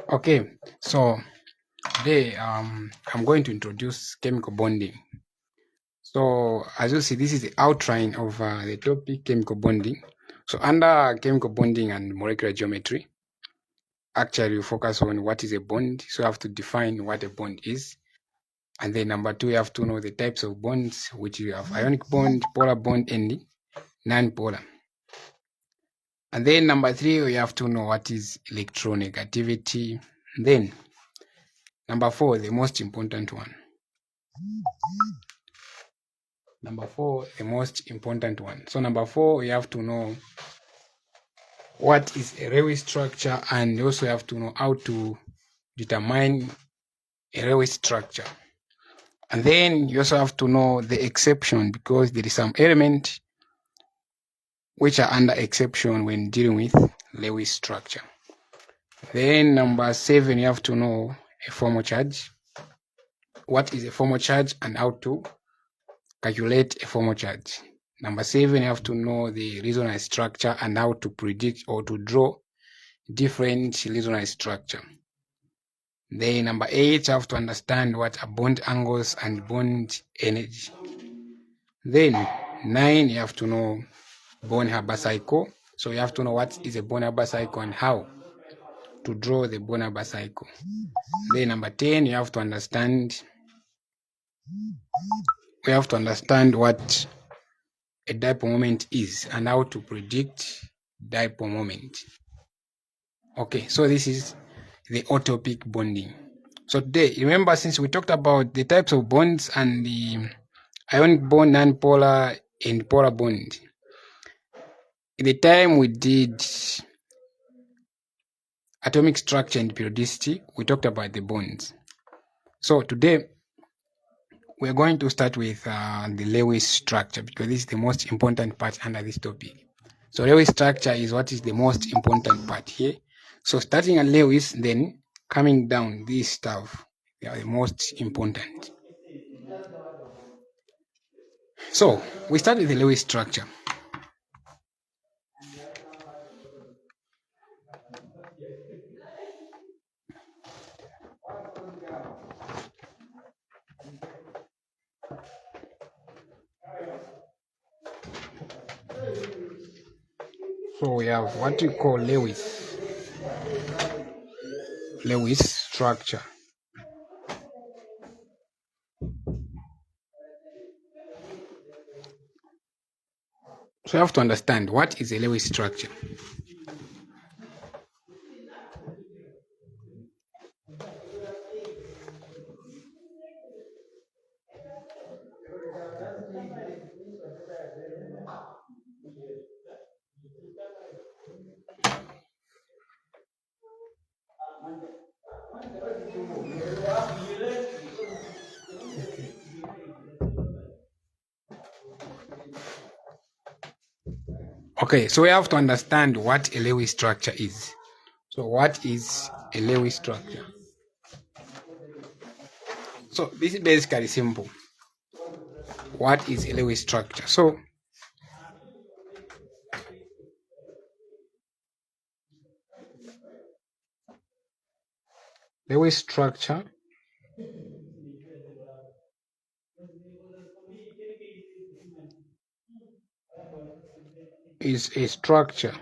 Okay, so today I'm going to introduce chemical bonding. So as you see, this is the outline of the topic chemical bonding. So under chemical bonding and molecular geometry, actually you focus on what is a bond. So you have to define what a bond is. And then number two, you have to know the types of bonds, which you have ionic bond, polar bond, and non-polar. And then number three, you have to know what is electronegativity. Then number four, the most important one. Number four, the most important one. So number four, you have to know what is a Lewis structure, and you also have to know how to determine a Lewis structure. And then you also have to know the exception, because there is some element which are under exception when dealing with Lewis structure. Then number seven, you have to know a formal charge. What is a formal charge and how to calculate a formal charge. Number seven, you have to know the resonance structure and how to predict or to draw different resonance structure. Then number eight, you have to understand what are bond angles and bond energy. Then nine, you have to know Born-Haber cycle. So you have to know what is a Born-Haber cycle and how to draw the Born-Haber cycle. Then number 10, you have to understand what a dipole moment is and how to predict dipole moment. Okay, so this is the autopic bonding. So today, remember, since we talked about the types of bonds and the ionic bond, non-polar, and polar bond, in the time we did atomic structure and periodicity, we talked about the bonds. So today, we're going to start with the Lewis structure, because this is the most important part under this topic. So Lewis structure is what is the most important part here. So starting at Lewis, then coming down, this stuff, they are the most important. So we start with the Lewis structure. So we have what we call Lewis structure. So you have to understand what is a Lewis structure. Okay, so we have to understand what a Lewis structure is. So what is a Lewis structure? So this is basically simple. What is a Lewis structure? So Lewis structure is a structure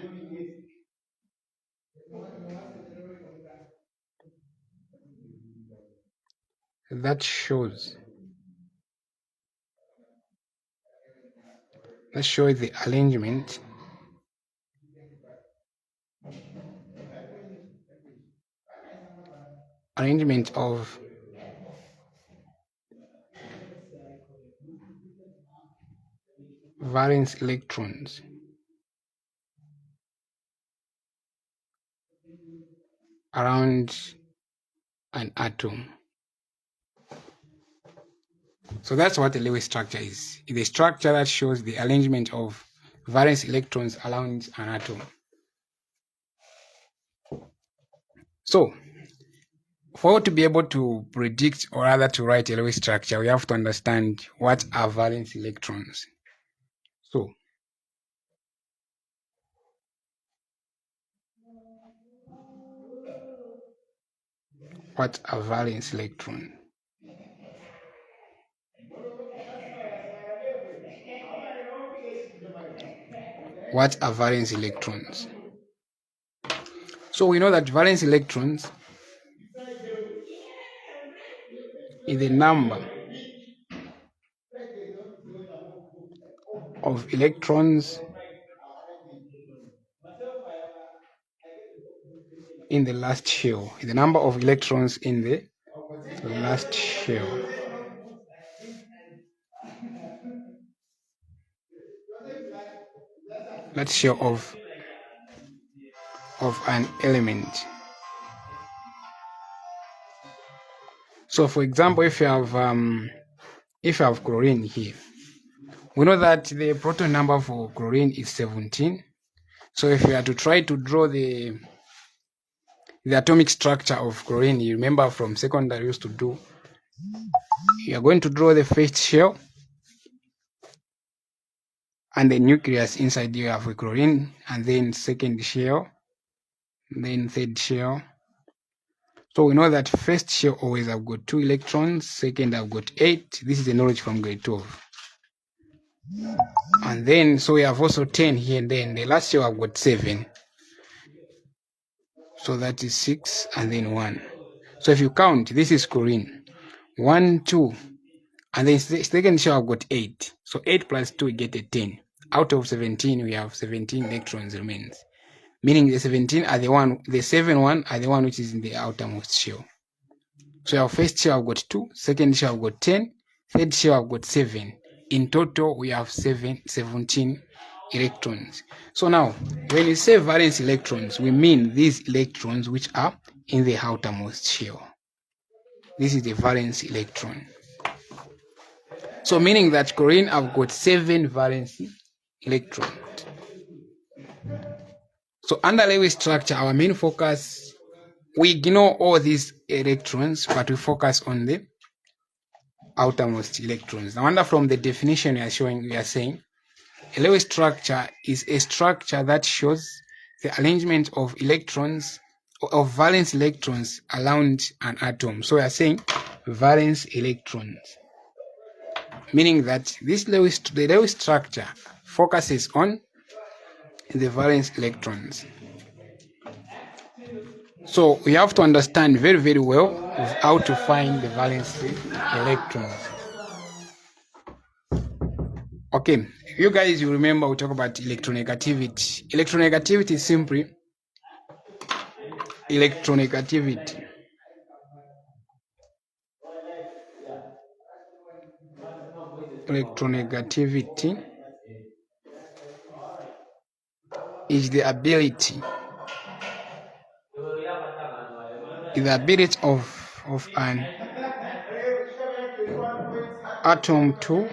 that shows the arrangement of valence electrons around an atom. So that's what a Lewis structure is. It's a structure that shows the arrangement of valence electrons around an atom. So, for to be able to predict or rather to write a Lewis structure, we have to understand what are valence electrons. So, what are valence electrons? What are valence electrons? So we know that valence electrons is the number of electrons in the last shell. The number of electrons in the last shell. Last shell of an element. So for example, if you have chlorine here, we know that the proton number for chlorine is 17. So if you are to try to draw the atomic structure of chlorine, you remember from secondary used to do, you are going to draw the first shell and the nucleus inside. You have a chlorine, and then second shell, then third shell. So we know that first shell always have got 2 electrons, second have got 8. This is the knowledge from grade 12. And then, so we have also 10 here, and then the last shell have got 7. So that is 6, and then 1. So if you count, this is chlorine. 1, 2, and then the second shell have got 8. So 8 plus 2, we get a 10. Out of 17, we have 17 electrons remains. Meaning the 17 are the 7 one are the one which is in the outermost shell. So our first shell have got 2, second shell have got 10, third shell have got 7. In total, we have 17 electrons. So now, when we say valence electrons, we mean these electrons which are in the outermost shell. This is the valence electron. So meaning that chlorine have got 7 valence electrons. So under Lewis structure, our main focus, we ignore all these electrons, but we focus on the outermost electrons. Now, under from the definition we are saying, a Lewis structure is a structure that shows the arrangement of electrons, of valence electrons around an atom. So we are saying valence electrons, meaning that the Lewis structure focuses on the valence electrons. So we have to understand very, very well how to find the valence electrons. Okay, you guys, you remember we talk about electronegativity. Electronegativity is simply electronegativity. Electronegativity is the ability of an atom to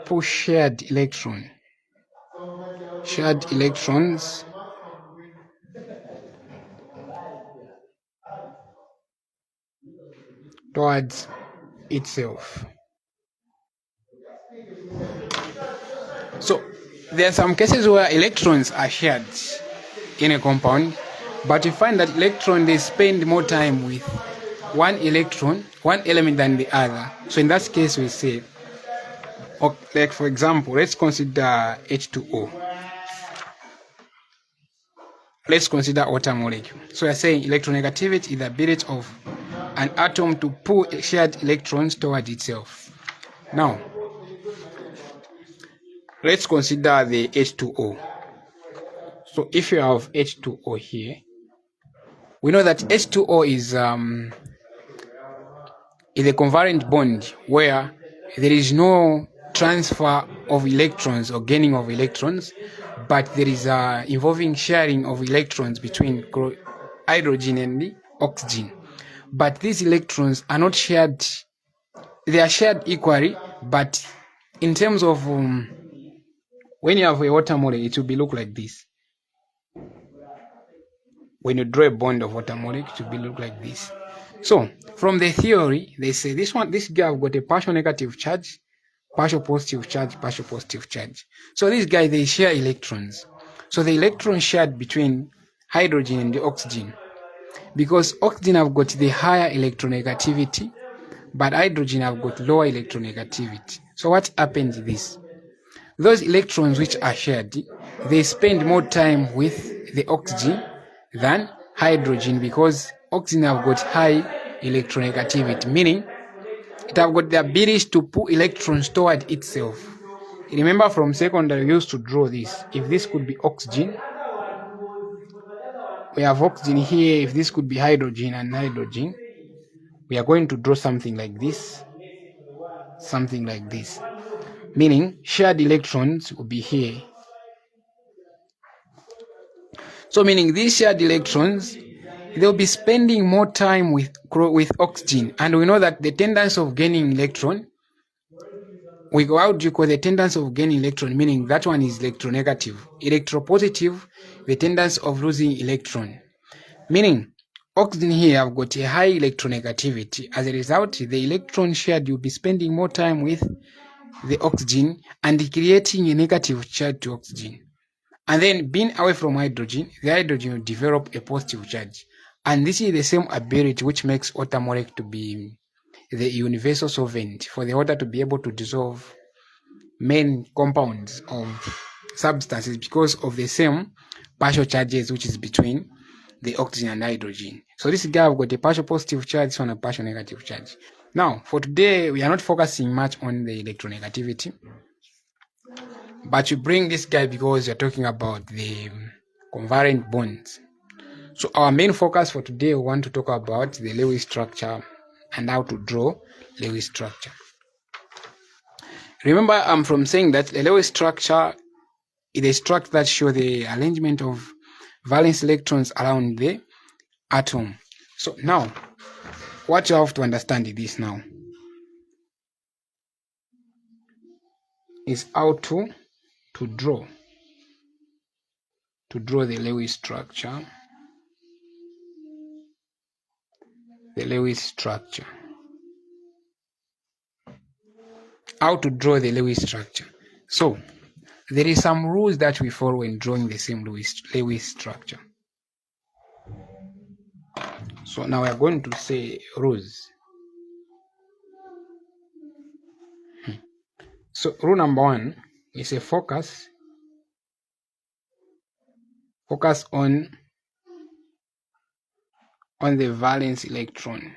push shared electrons towards itself. So there are some cases where electrons are shared in a compound, But you find that electron, they spend more time with one element than the other. So in that case, we say, like for example, let's consider H2O. Let's consider water molecule. So we're saying electronegativity is the ability of an atom to pull shared electrons toward itself. Now, let's consider the H2O. So if you have H2O here, we know that H2O is a covalent bond where there is no transfer of electrons or gaining of electrons, but there is a involving sharing of electrons between hydrogen and oxygen. But these electrons are not shared, they are shared equally, but in terms of when you have a water molecule, it will be look like this. When you draw a bond of water molecule, it will be look like this. So from the theory, they say this guy have got a partial negative charge, partial positive charge, partial positive charge. So these guys, they share electrons. So the electrons shared between hydrogen and the oxygen, because oxygen have got the higher electronegativity, but hydrogen have got lower electronegativity. So what happens is this: those electrons which are shared, they spend more time with the oxygen than hydrogen, because oxygen have got high electronegativity, meaning it have got the ability to pull electrons toward itself. Remember from secondary, we used to draw this. If this could be oxygen, we have oxygen here. If this could be hydrogen and hydrogen, we are going to draw something like this, meaning shared electrons will be here. So meaning these shared electrons, they'll be spending more time with oxygen, and we know that the tendency of gaining electron, how do you call the tendency of gaining electron, meaning that one is electronegative. Electropositive, the tendency of losing electron, meaning oxygen here have got a high electronegativity. As a result, the electron shared will be spending more time with the oxygen and creating a negative charge to oxygen. And then being away from hydrogen, the hydrogen will develop a positive charge. And this is the same ability which makes water molecule to be the universal solvent, for the water to be able to dissolve main compounds of substances, because of the same partial charges which is between the oxygen and hydrogen. So this guy have got a partial positive charge, this one a partial negative charge. Now, for today, we are not focusing much on the electronegativity, but you bring this guy because you're talking about the covalent bonds. So our main focus for today, we want to talk about the Lewis structure and how to draw Lewis structure. Remember, I'm from saying that the Lewis structure is a structure that shows the arrangement of valence electrons around the atom. So now, what you have to understand is this now is how to draw the Lewis structure. The Lewis structure. How to draw the Lewis structure. So there is some rules that we follow when drawing the same Lewis structure. So now we are going to say rules. So rule number 1 is a focus on the valence electron.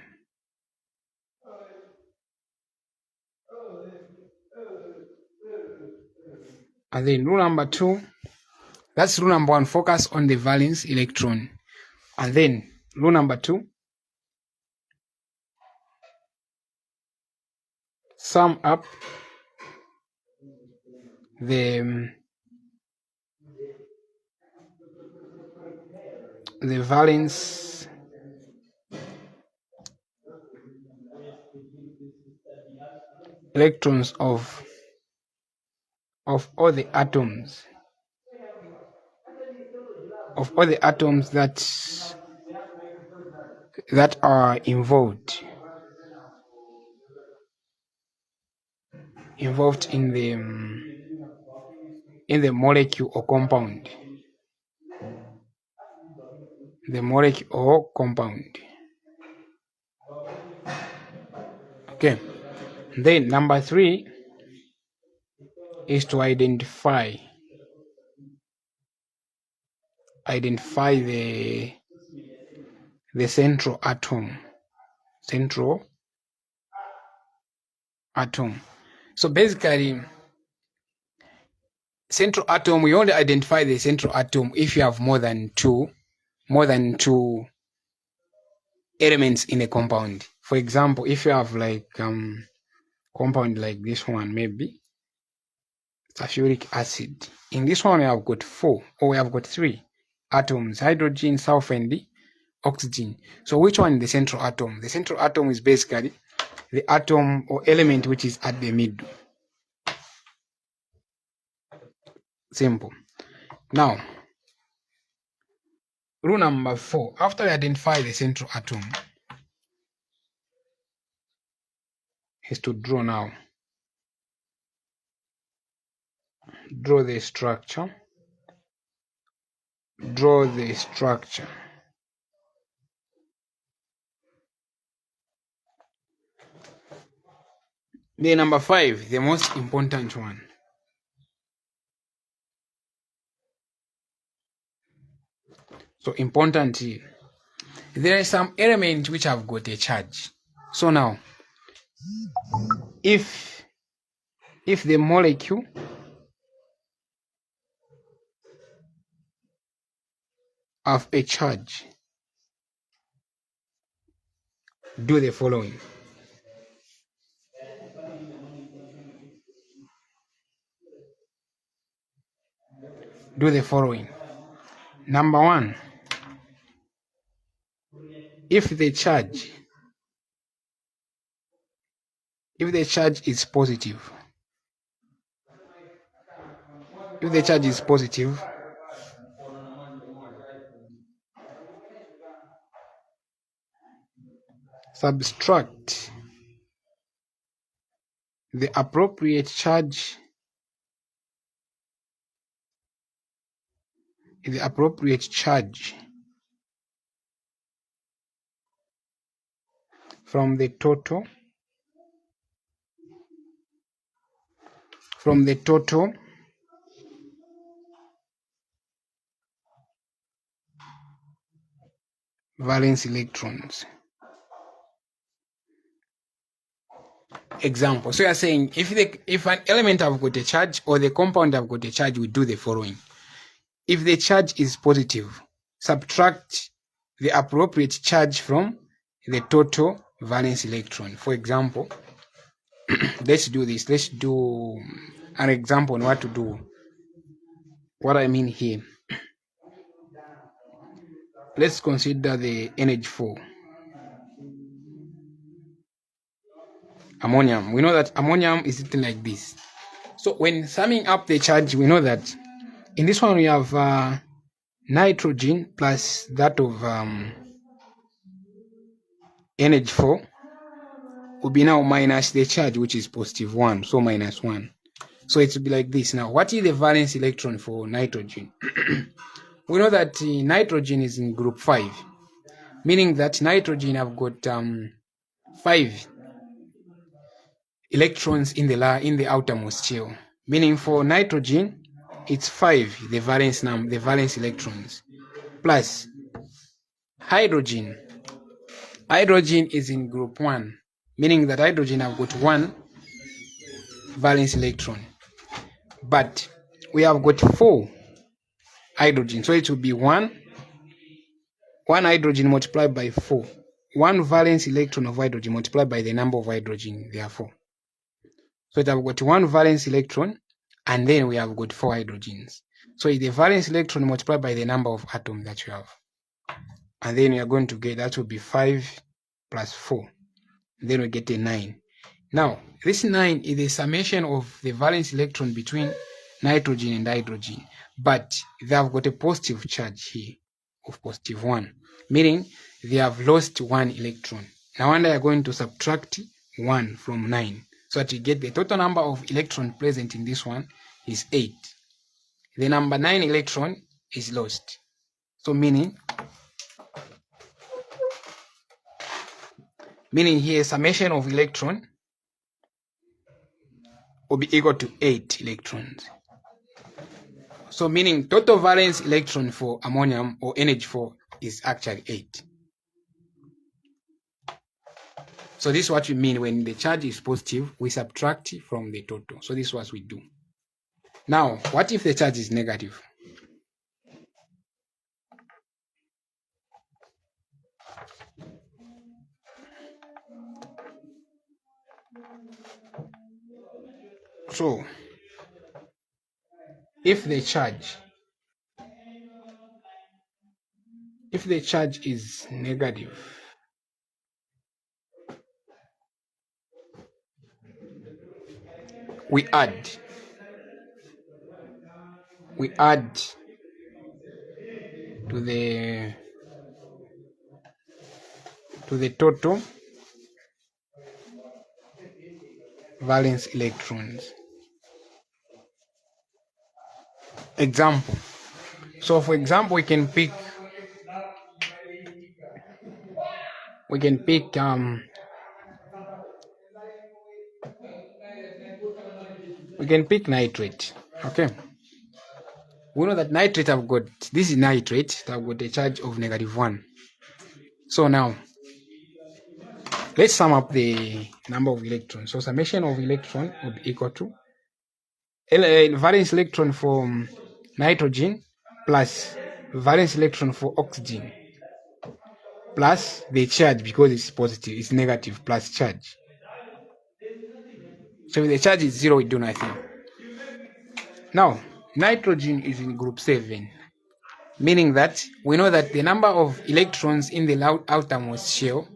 And then rule number 2, that's rule number 1, focus on the valence electron. And then rule number 2, sum up the valence electrons of all the atoms that are involved in the molecule or compound. the molecule or compound. Okay, then number 3 is to identify the central atom. So basically, central atom, we only identify the central atom if you have more than two elements in a compound. For example, if you have like compound like this one, maybe sulfuric acid. In this one we have got 4, or we have got 3 atoms: hydrogen, sulfur, and oxygen. So which one is the central atom? The central atom is basically the atom or element which is at the middle. Simple. Now, rule number 4, after we identify the central atom, is to draw now. Draw the structure. Then number 5, the most important one. So important here. There are some elements which have got a charge. So now, if the molecule have a charge, do the following. Number 1, if the charge is positive, subtract the appropriate charge from the total valence electrons. Example. So you are saying if an element have got a charge or the compound have got a charge, we do the following. If the charge is positive, subtract the appropriate charge from the total valence electron. For example, let's do this. Let's do an example on what to do. What I mean here. Let's consider the NH4. Ammonium. We know that ammonium is written like this. So when summing up the charge, we know that in this one we have nitrogen plus that of NH4 will be now minus the charge, which is positive 1, so minus 1. So it will be like this. Now, what is the valence electron for nitrogen? We know that nitrogen is in group 5, meaning that nitrogen have got 5 electrons in the outermost shell. Meaning for nitrogen, it's 5, the valence electrons, plus hydrogen. Hydrogen is in group 1, meaning that hydrogen have got 1 valence electron. But we have got 4 hydrogen, so it will be 1 hydrogen multiplied by 4. 1 valence electron of hydrogen multiplied by the number of hydrogen, therefore. So it have got 1 valence electron, and then we have got 4 hydrogens. So the valence electron multiplied by the number of atoms that you have. And then we are going to get, that will be 5 plus 4. Then we get a 9. Now, this 9 is the summation of the valence electron between nitrogen and hydrogen. But they have got a positive charge here of positive 1, meaning they have lost 1 electron. Now, and they are going to subtract 1 from 9. So that you get the total number of electrons present in this one is 8. The number 9 electron is lost. So meaning meaning here summation of electron will be equal to 8 electrons. So meaning total valence electron for ammonium or NH4 is actually 8. So this is what we mean when the charge is positive, we subtract from the total. So this is what we do. Now, what if the charge is negative? So, if the charge is negative, we add to the total valence electrons. Example. So for example, we can pick nitrate. Okay. We know that nitrate this is nitrate, have got a charge of -1. So now let's sum up the number of electrons. So summation of electron will be equal to valence electron for nitrogen plus valence electron for oxygen plus the charge, because it's positive, it's negative, plus charge. So if the charge is 0, we do nothing. Now, nitrogen is in group 7, meaning that we know that the number of electrons in the outermost shell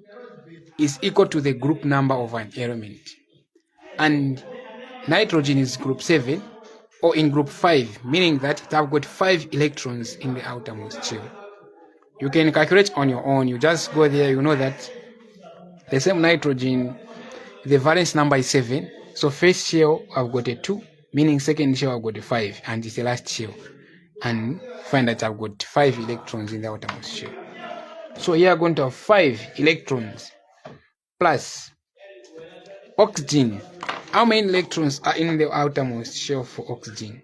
is equal to the group number of an element. And nitrogen is group 7, or in group 5, meaning that it have got 5 electrons in the outermost shell. You can calculate on your own. You just go there, you know that the same nitrogen, the valence number is 7. So first shell I've got a 2, meaning second shell I've got a 5, and it's the last shell. And find that I've got 5 electrons in the outermost shell. So here I'm going to have 5 electrons plus oxygen. How many electrons are in the outermost shell for oxygen?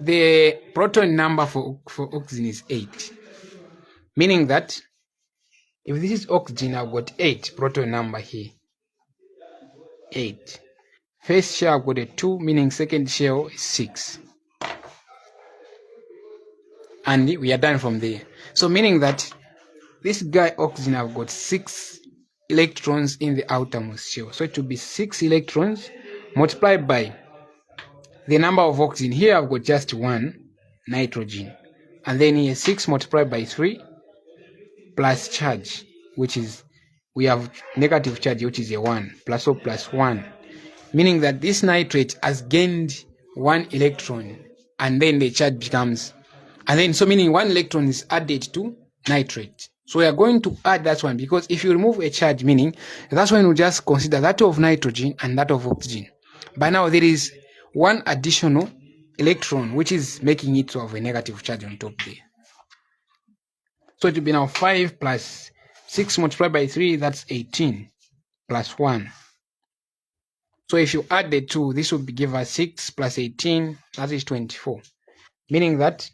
The proton number for oxygen is 8, meaning that if this is oxygen, I've got 8 proton number here. 8. First shell I've got a 2, meaning second shell is 6. And we are done from there. So meaning that this guy oxygen I've got 6 electrons in the outermost shell. So it will be 6 electrons multiplied by the number of oxygen. Here I've got just 1 nitrogen. And then here 6 multiplied by 3 plus charge, which is, we have negative charge, which is a 1, plus or plus 1. Meaning that this nitrate has gained 1 electron, and then the charge becomes, and then so meaning 1 electron is added to nitrate. So we are going to add that one, because if you remove a charge, meaning that's when we just consider that of nitrogen and that of oxygen. But now there is 1 additional electron, which is making it to have a negative charge on top there. So it will be now 5 plus 6 multiplied by 3, that's 18, plus 1. So if you add the 2, this will give us 6 plus 18, that is 24. Meaning that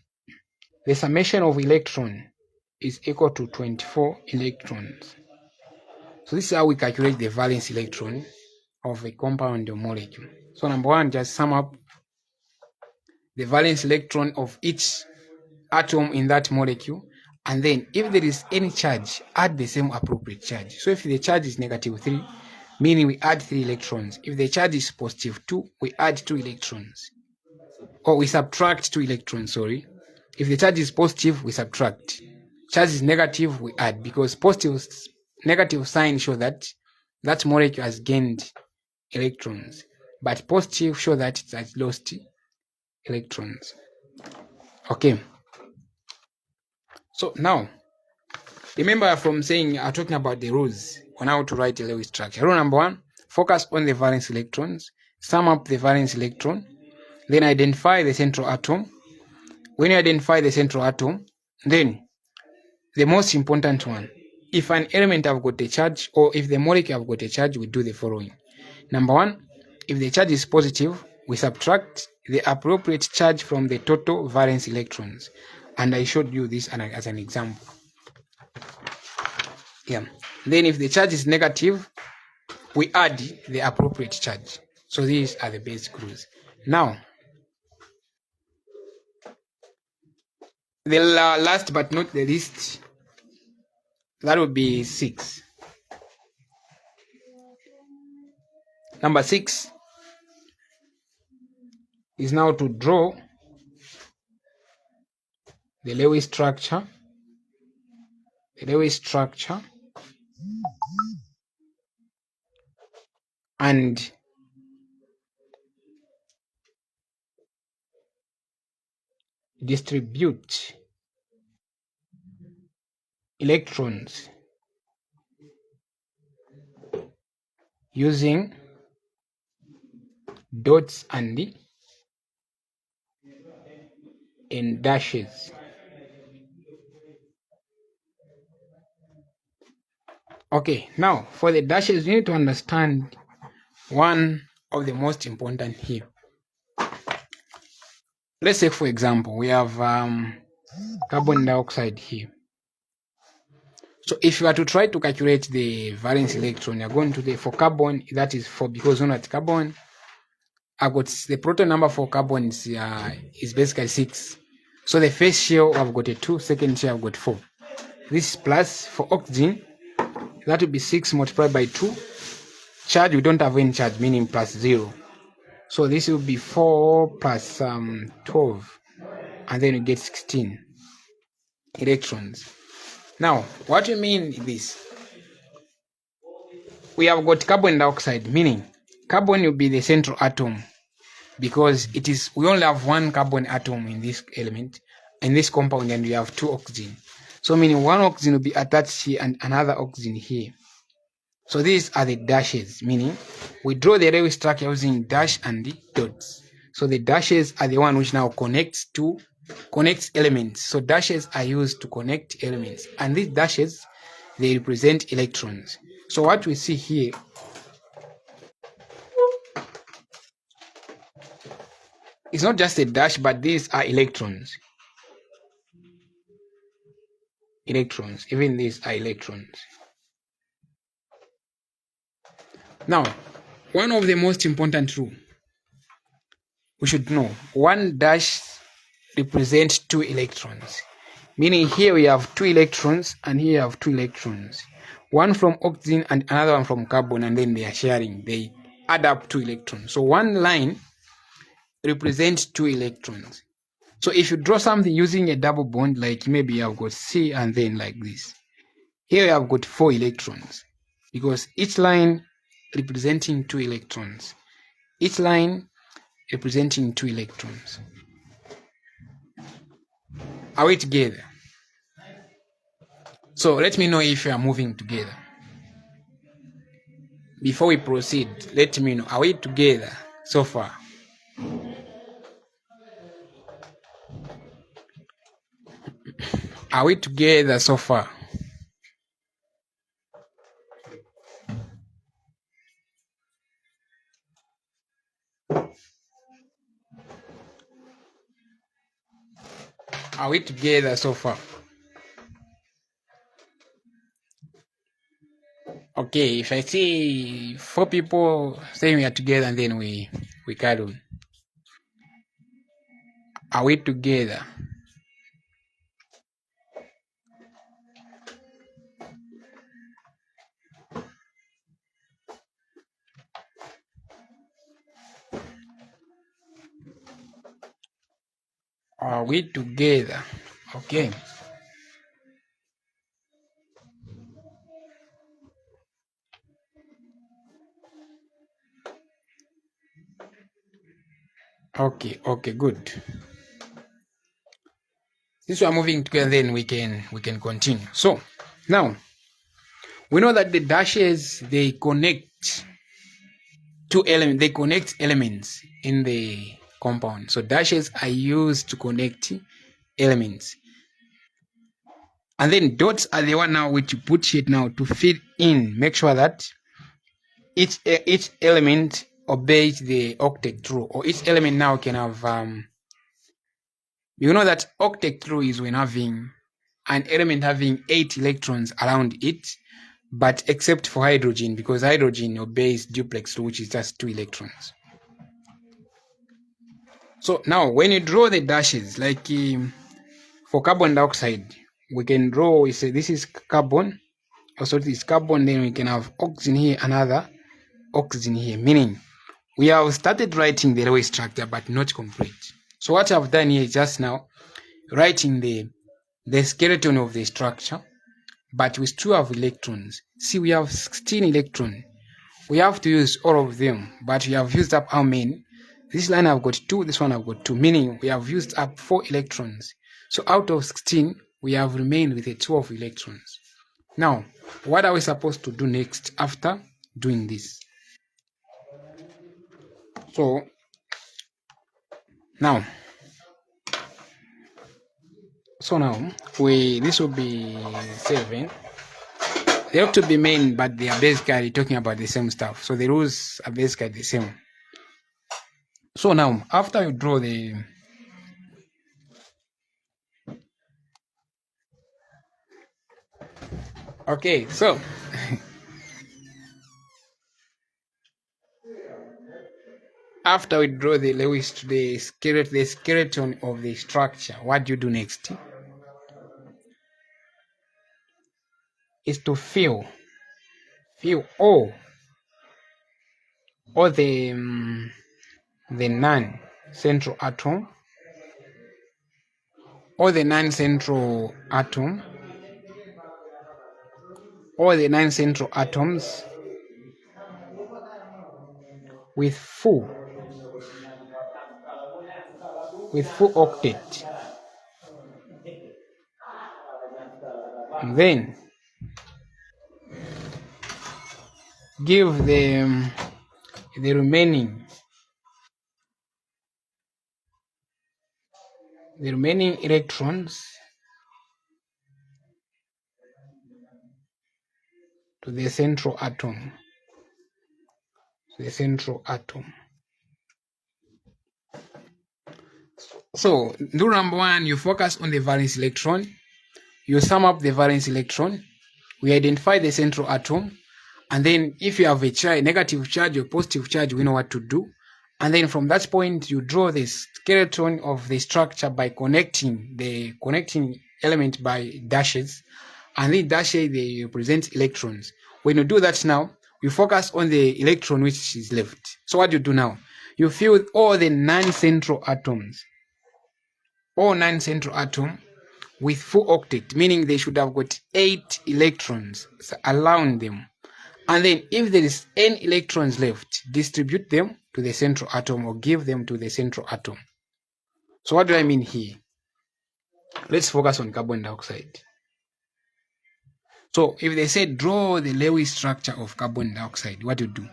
the summation of electron is equal to 24 electrons. So this is how we calculate the valence electron of a compound or molecule. So number 1, just sum up the valence electron of each atom in that molecule. And then if there is any charge, add the same appropriate charge. So if the charge is -3, meaning we add 3 electrons. If the charge is +2, we add 2 electrons. Or we subtract 2 electrons, sorry. If the charge is positive, we subtract. Charge is negative, we add, because negative sign show that that molecule has gained electrons, but positive show that it has lost electrons. Okay. So now, remember from saying, talking about the rules on how to write a Lewis structure. Rule number 1, focus on the valence electrons, sum up the valence electron, then identify the central atom. When you identify the central atom, then the most important one. If an element have got a charge, or if the molecule have got a charge, we do the following. Number one, if the charge is positive, we subtract the appropriate charge from the total valence electrons. And I showed you this as an example. Yeah. Then if the charge is negative, we add the appropriate charge. So these are the basic rules. Now, the last but not the least, that would be 6. Number 6 is now to draw the Lewis structure. And distribute electrons using dots and dashes. Okay, now for the dashes, you need to understand one of the most important here. Let's say, for example, we have carbon dioxide here. So if you are to try to calculate the valence electron, you're going to for carbon, that is 4, because on at carbon, I've got the proton number for carbon is basically 6. So the first shell I've got a 2, second shell I've got 4. This is plus. For oxygen, that will be 6 multiplied by 2. Charge, we don't have any charge, meaning plus 0. So this will be 4 plus 12, and then you get 16 electrons. Now, what do you mean this? We have got carbon dioxide, meaning carbon will be the central atom, because we only have one carbon atom in this element, in this compound, and we have 2 oxygen. So meaning one oxygen will be attached here and another oxygen here. So these are the dashes, meaning we draw the Lewis structure using dash and the dots. So the dashes are the one which now connects elements. So dashes are used to connect elements, and these dashes, they represent electrons. So what we see here, it's not just a dash, but these are electrons. Even these are electrons. Now, one of the most important rules we should know, one dash represents 2 electrons. Meaning here we have 2 electrons and here we have 2 electrons. One from oxygen and another one from carbon, and then they are sharing. They add up 2 electrons. So one line represents 2 electrons. So if you draw something using a double bond, like maybe you have got C and then like this, here you have got 4 electrons, because each line representing 2 electrons. Each line representing 2 electrons. Are we together? So let me know if you are moving together. Before we proceed, let me know, are we together so far? Are we together so far? Are we together so far? Okay, if I see 4 people saying we are together, and then we carry on. Are we together? Are we together? Okay. Okay, good. Since we are moving together, then we can continue. So now we know that the dashes, they connect elements in the compound. So dashes are used to connect elements. And then dots are the one now which you put it now to fill in. Make sure that each element obeys the octet rule, or each element now can have you know that octet rule is when having an element having 8 electrons around it, but except for hydrogen, because hydrogen obeys duplex rule, which is just 2 electrons. So now when you draw the dashes, like for carbon dioxide, we can draw, we say this is carbon, also this is carbon, then we can have oxygen here, another oxygen here, meaning we have started writing the Lewis structure but not complete. So what I've done here is just now writing the skeleton of the structure, but we still have electrons. See, we have 16 electrons. We have to use all of them, but we have used up how many? This line I've got 2, this one I've got 2, meaning we have used up 4 electrons. So out of 16, we have remained with the 12 electrons. Now, what are we supposed to do next after doing this? So, now this will be 7. They have to be main, but they are basically talking about the same stuff. So the rules are basically the same. So now, after you draw the okay, so after we draw the Lewis, the skeleton of the structure, what do you do next? Is to fill all the non-central atom, or the non-central atom, or the non-central atoms with full octet. And then give the remaining electrons to the central atom. So, rule number 1, you focus on the valence electron. You sum up the valence electron. We identify the central atom. And then if you have a negative charge or positive charge, we know what to do. And then from that point, you draw the skeleton of the structure by connecting the element by dashes. And the dashes, they represent electrons. When you do that now, you focus on the electron which is left. So what you do now? You fill all the non-central atoms. All non-central atom with full octet, meaning they should have got 8 electrons around them. And then if there is n electrons left, distribute them to the central atom or give them to the central atom. So what do I mean here? Let's focus on carbon dioxide. So if they say draw the Lewis structure of carbon dioxide, what do you do?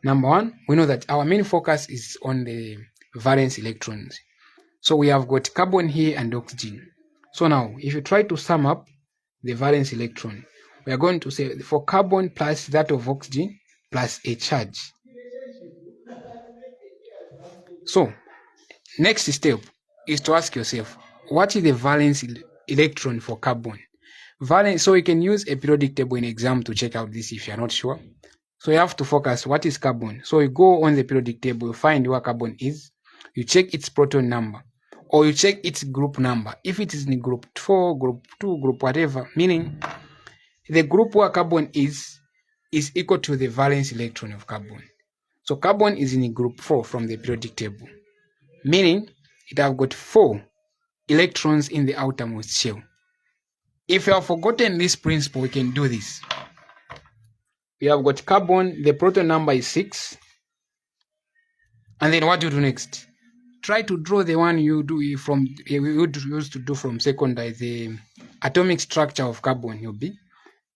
Number 1, we know that our main focus is on the valence electrons. So we have got carbon here and oxygen. So now, if you try to sum up the valence electron, we are going to say for carbon plus that of oxygen plus a charge. So, next step is to ask yourself, what is the valence electron for carbon? Valence, so you can use a periodic table in exam to check out this if you are not sure. So you have to focus, what is carbon? So you go on the periodic table, you find where carbon is, you check its proton number, or you check its group number. If it is in group 4, group 2, group whatever, meaning the group where carbon is equal to the valence electron of carbon. So carbon is in group 4 from the periodic table, meaning it have got 4 electrons in the outermost shell. If you have forgotten this principle, we can do this. We have got carbon, the proton number is 6. And then what do you do next? Try to draw the one you used to do from secondary, the atomic structure of carbon.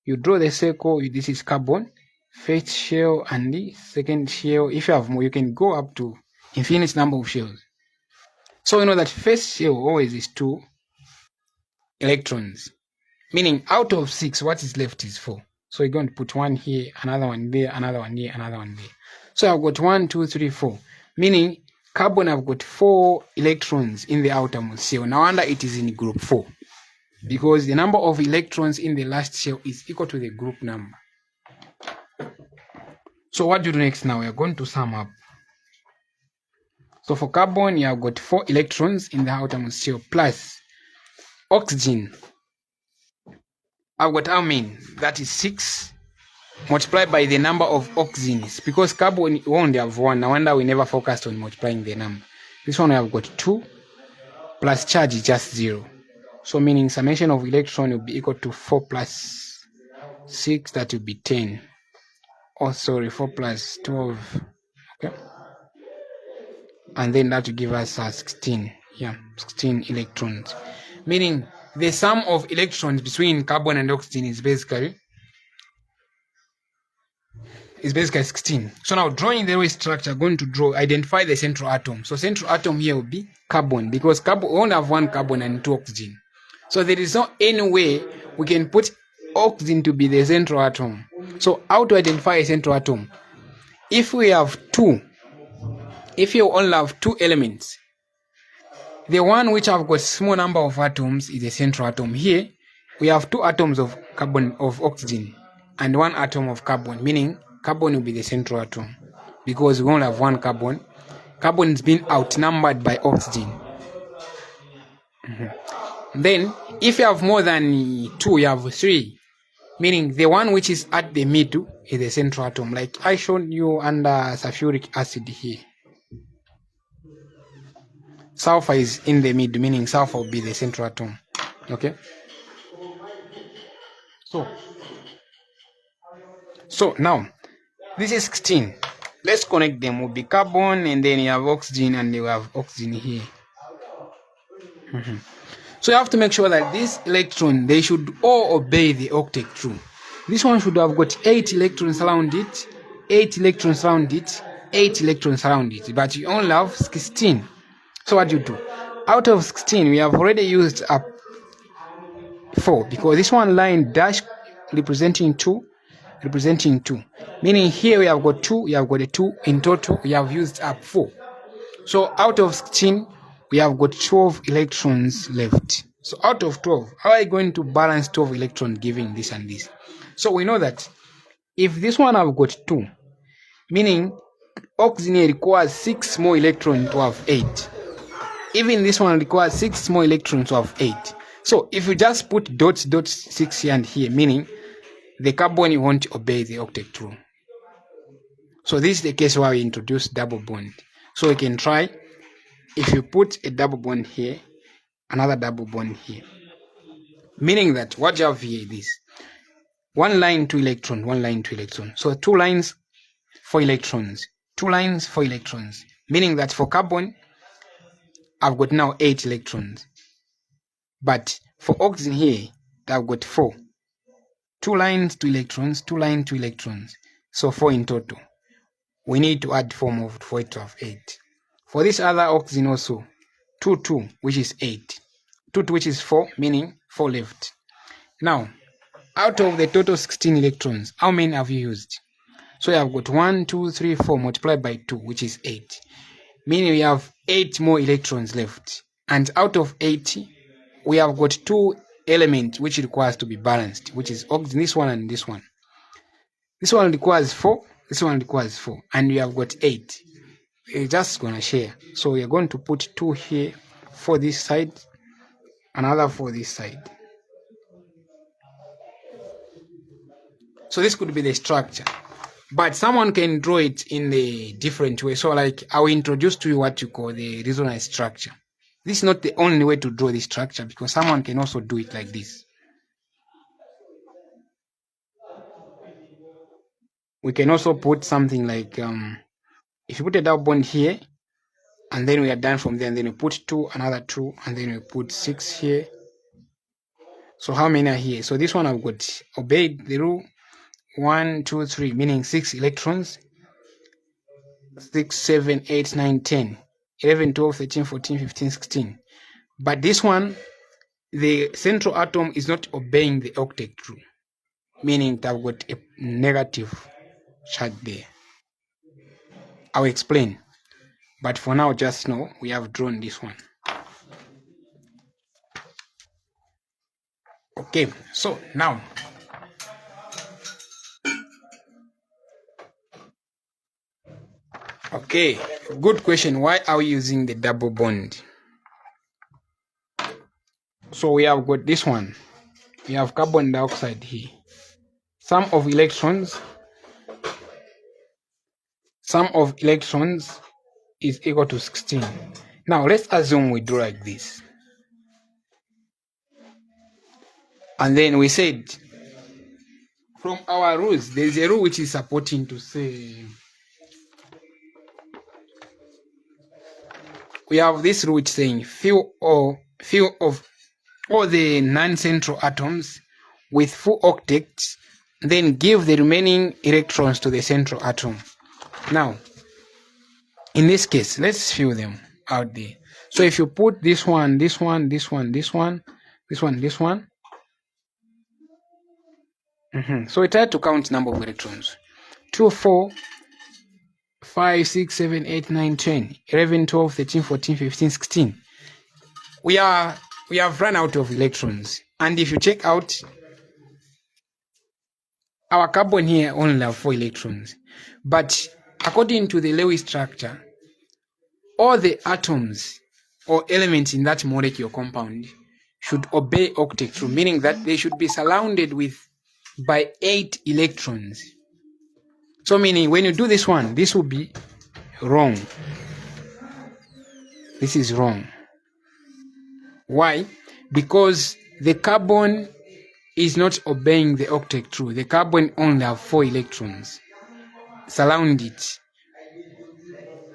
You draw the circle, this is carbon, first shell and the second shell. If you have more, you can go up to infinite number of shells. So you know that first shell always is 2 electrons. Meaning out of 6, what is left is 4. So you're going to put 1 here, another one there, another one here, another one there. So I've got 1, 2, 3, 4. Meaning carbon have got 4 electrons in the outermost shell. No wonder it is in group 4. Because the number of electrons in the last shell is equal to the group number. So what do you do next now? We are going to sum up. So for carbon, you have got 4 electrons in the outermost shell plus oxygen. I've got how many? That is 6 multiplied by the number of oxygens. Because carbon won't have 1. No wonder we never focused on multiplying the number. This one we have got 2 plus charge is just 0. So meaning summation of electron will be equal to 4 plus 6, that will be 10. Oh, sorry, 4 plus 12. Okay. And then that will give us 16. Yeah, 16 electrons. Meaning the sum of electrons between carbon and oxygen is basically 16. So now drawing the Lewis structure, going to identify the central atom. So central atom here will be carbon, because carbon we only have 1 carbon and 2 oxygen. So there is not any way we can put oxygen to be the central atom. So how to identify a central atom? If we have 2, if you only have 2 elements, the one which have got small number of atoms is a central atom. Here we have 2 atoms of carbon of oxygen and 1 atom of carbon, meaning carbon will be the central atom because we only have 1 carbon. Carbon is being outnumbered by oxygen. Then if you have more than 2, you have 3, meaning the one which is at the middle is the central atom, like I showed you under sulfuric acid here. Sulfur is in the middle, meaning sulfur will be the central atom. Okay. So now this is 16. Let's connect them. Will be carbon, and then you have oxygen, and you have oxygen here. So you have to make sure that this electron, they should all obey the octet rule. This one should have got 8 electrons around it, 8 electrons around it, 8 electrons around it, but you only have 16. So what do you do? Out of 16, we have already used up 4, because this one line dash representing 2, meaning here we have got 2, we have got a 2, in total we have used up 4. So out of 16, we have got 12 electrons left. So out of 12, how are you going to balance 12 electrons giving this and this? So we know that if this one have got 2, meaning oxygen requires 6 more electrons to have 8. Even this one requires 6 more electrons to have 8. So if you just put dots 6 here and here, meaning the carbon won't obey the octet rule. So this is the case where we introduce double bond. So we can try, if you put a double bond here, another double bond here, meaning that what you have here is this: 1 line 2 electron, 1 line 2 electron. So 2 lines 4 electrons, 2 lines 4 electrons, meaning that for carbon I've got now 8 electrons, but for oxygen here I've got 4. 2 lines 2 electrons, 2 lines 2 electrons, so 4 in total. We need to add 4 more for it to have 8. For this other oxygen also, 2 2, which is 8, 2 2, which is 4, meaning 4 left. Now out of the total 16 electrons, how many have you used? So you have got 1 2 3 4 multiplied by 2, which is 8, meaning we have 8 more electrons left. And out of 8, we have got 2 elements which requires to be balanced, which is oxygen, this one and this one. This one requires 4, this one requires 4, and we have got 8. We're just gonna share. So we are going to put 2 here for this side, another for this side. So this could be the structure, but someone can draw it in a different way. So like I will introduce to you what you call the resonance structure. This is not the only way to draw this structure, because someone can also do it like this. We can also put something like, if you put a double bond here, and then we are done from there, and then we put 2, another 2, and then we put 6 here. So how many are here? So this one I've got obeyed the rule 1 2 3, meaning 6 electrons, 6 7 8 9 10 11 12 13 14 15 16. But this one the central atom is not obeying the octet rule, meaning that I've got a negative charge there. I'll explain, but for now, just know we have drawn this one. Okay, so now okay, good question. Why are we using the double bond? So we have got this one. We have carbon dioxide here. Sum of electrons is equal to 16. Now let's assume we do like this. And then we said, from our rules, there's a rule which is supporting to say, we have this rule which saying fill of all the non-central atoms with full octets, then give the remaining electrons to the central atom. Now, in this case, let's fill them out there. So if you put this one, this one, this one, this one, this one, this one. So we try to count number of electrons. 2, 4, 5, 6, 7, 8, 9, 10, 11, 12, 13, 14, 15, 16. We have run out of electrons. And if you check out, our carbon here only have 4 electrons. But according to the Lewis structure, all the atoms or elements in that molecule compound should obey octet rule, meaning that they should be surrounded by 8 electrons. So meaning when you do this one, this will be wrong. This is wrong. Why? Because the carbon is not obeying the octet rule. The carbon only have 4 electrons surround it.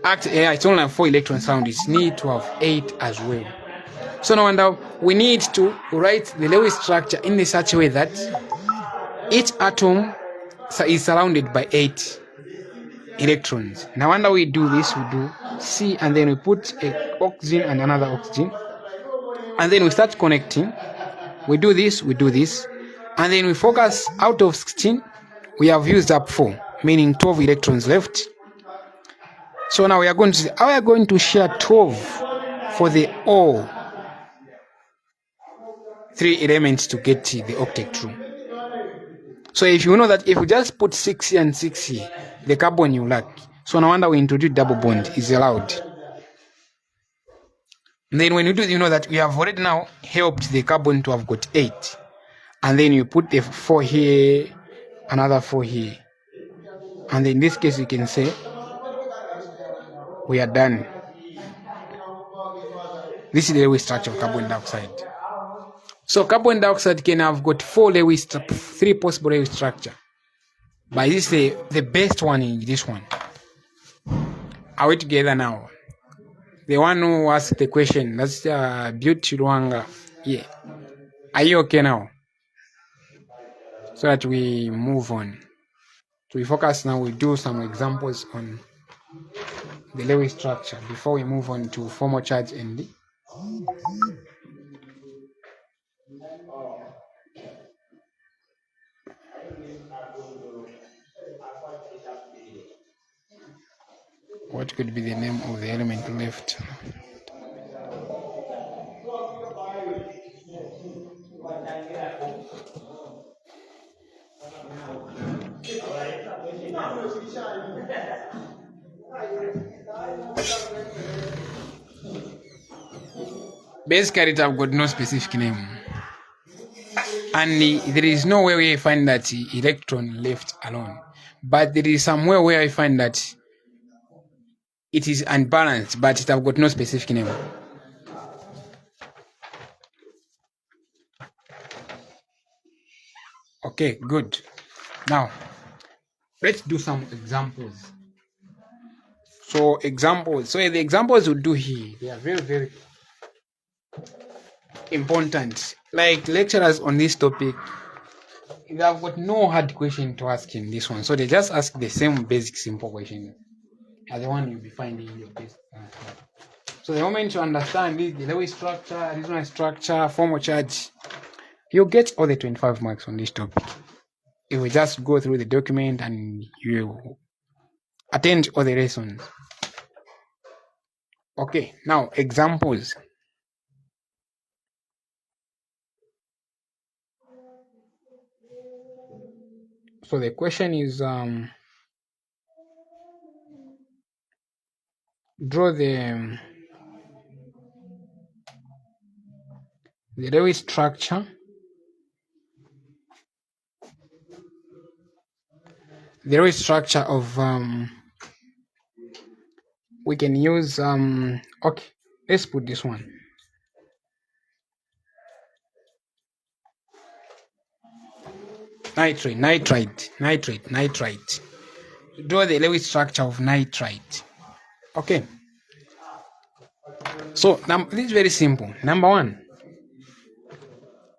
It's only have 4 electrons surround it. It needs to have 8 as well. So no wonder we need to write the Lewis structure in such a way that each atom is surrounded by 8 electrons. Now wonder we do this, we do C, and then we put an oxygen and another oxygen, and then we start connecting. We do this, and then we focus. Out of 16 we have used up 4, meaning 12 electrons left. So now we are going to say, how we are going to share 12 for the all 3 elements to get the octet rule. So if you know that if you just put 6 here and 6 here, the carbon you lack. So no wonder we introduce double bond is allowed. And then when you do, you know that we have already now helped the carbon to have got 8. And then you put the 4 here, another 4 here. And then in this case you can say we are done. This is the Lewis structure of carbon dioxide. So carbon dioxide can have got 3 possible Lewis structure. But this is the best one in this one. Are we together now? The one who asked the question, that's Beauty Ruanga. Yeah. Are you okay now? So that we move on. So we focus now, we do some examples on the Lewis structure before we move on to formal charge and what could be the name of the element left? Basically, it have got no specific name. And there is no way we find that electron left alone. But there is somewhere where I find that it is unbalanced, but it have got no specific name. Okay, good. Now, let's do some examples. So the examples we'll do here, they are very, very important. Like lecturers on this topic, they have got no hard question to ask in this one. So they just ask the same basic simple question as the one you'll be finding in your test. So the moment you understand this, the Lewis structure, resonance structure, formal charge, you get all the 25 marks on this topic. If we just go through the document and you attend all the lessons. Okay, now examples. So the question is draw the Lewis structure. The Lewis structure of we can use okay, let's put this one. Nitrate. Draw the Lewis structure of nitrite. Okay. So this is very simple. Number one,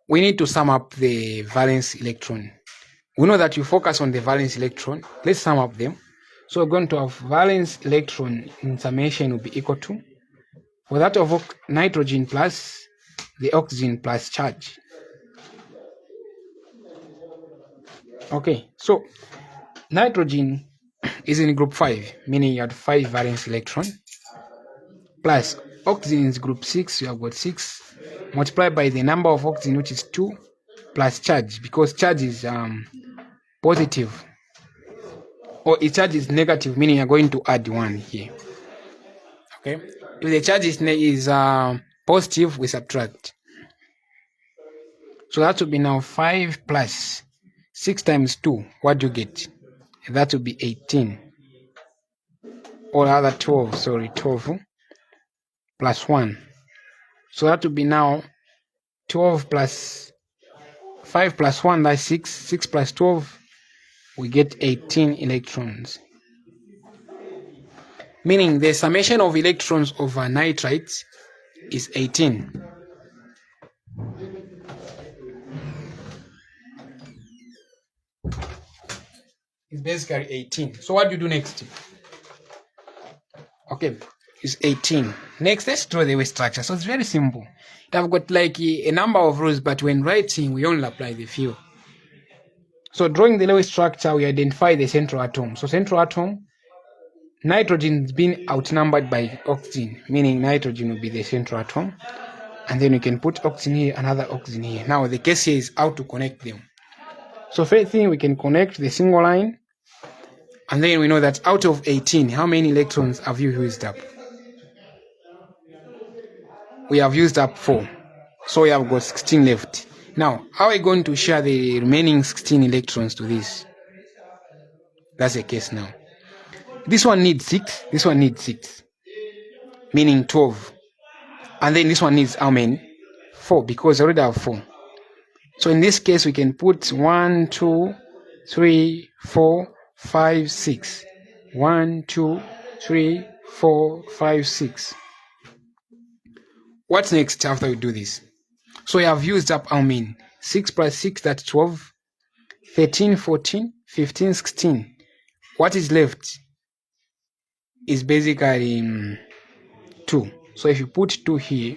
we need to sum up the valence electron. We know that you focus on the valence electron. Let's sum up them. So we're going to have valence electron in summation will be equal to, for that of nitrogen plus the oxygen plus charge. Okay, so nitrogen is in group 5, meaning you had 5 valence electron, plus oxygen is group 6, you have got 6, multiplied by the number of oxygen, which is 2, plus charge, because charge is positive, or its charge is negative, meaning you're going to add 1 here. Okay, if the charge is positive, we subtract. So that will be now 5 plus 6 times 2. What do you get? That will be 18. Or rather 12, sorry, 12 plus 1. So that will be now 12 plus 5 plus 1, that's 6. 6 plus 12, we get 18 electrons. Meaning the summation of electrons of nitrite is 18. It's basically 18. So what do you do next? Okay, it's 18. Next, let's draw the Lewis structure. So it's very simple. I've got like a number of rules, but when writing, we only apply the few. So drawing the Lewis structure, we identify the central atom. So central atom, nitrogen is being outnumbered by oxygen, meaning nitrogen will be the central atom. And then you can put oxygen here, another oxygen here. Now the case here is how to connect them. So first thing, we can connect the single line. And then we know that out of 18, how many electrons have you used up? We have used up 4. So we have got 16 left. Now, how are we going to share the remaining 16 electrons to this? That's the case now. This one needs 6. This one needs 6. Meaning 12. And then this one needs how many? 4, because I already have 4. So in this case, we can put 1, 2, 3, 4, 5, 6. 1, 2, 3, 4, 5, 6. What's next after we do this? So we have used up how many? 6 plus 6, that's 12. 13, 14, 15, 16. What is left is basically 2. So if you put 2 here,